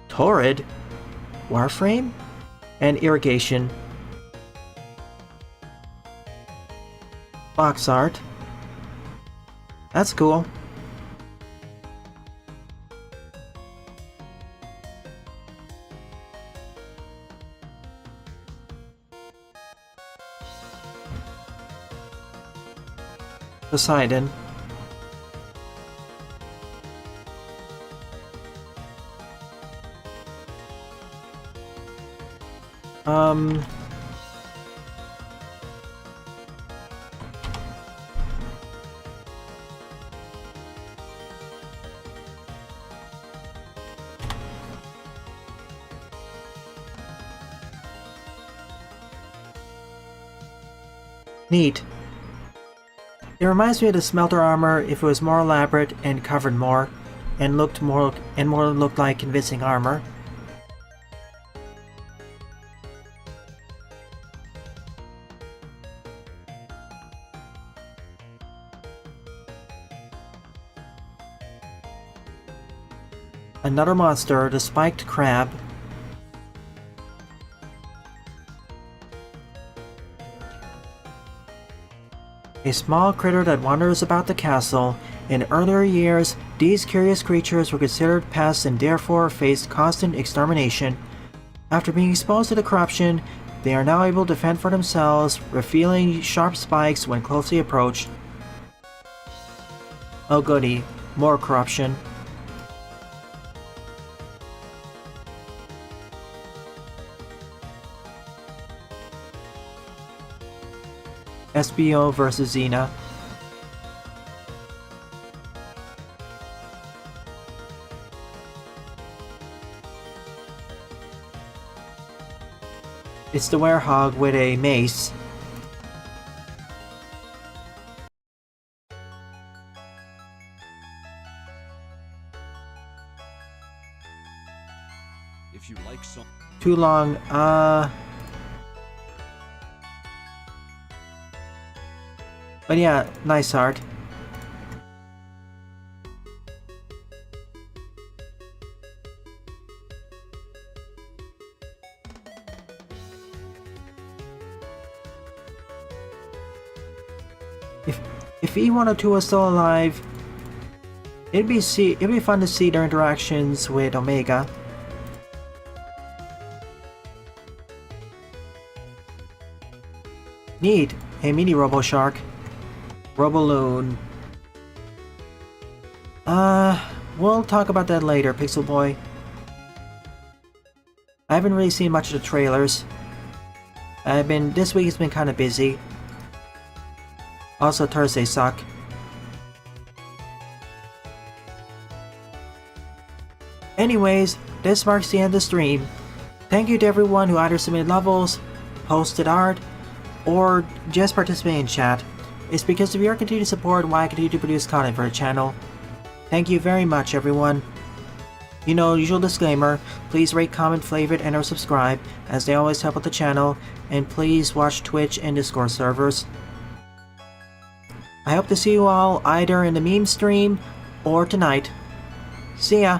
Torrid, Warframe, and Irrigation. Box art. That's cool. Poseidon. Neat. It reminds me of the smelter armor if it was more elaborate and covered more, and looked like convincing armor. Another monster, the spiked crab. A small critter that wanders about the castle. In earlier years, these curious creatures were considered pests and therefore faced constant extermination. After being exposed to the corruption, they are now able to fend for themselves, revealing sharp spikes when closely approached. Oh goody, more corruption. SBO versus Xena. It's the werehog with a mace. If you like some Too long, But yeah, nice art. If E102 was still alive, it'd be fun to see their interactions with Omega. Neat, a mini Robo Shark. Roboloon. We'll talk about that later, Pixel Boy. I haven't really seen much of the trailers. This week has been kind of busy. Also, Thursdays suck. Anyways, this marks the end of the stream. Thank you to everyone who either submitted levels, posted art, or just participated in chat. It's because of your continued support why I continue to produce content for the channel. Thank you very much, everyone. You know, usual disclaimer, please rate, comment, favorite, and or subscribe, as they always help with the channel, and please watch Twitch and Discord servers. I hope to see you all either in the meme stream or tonight. See ya!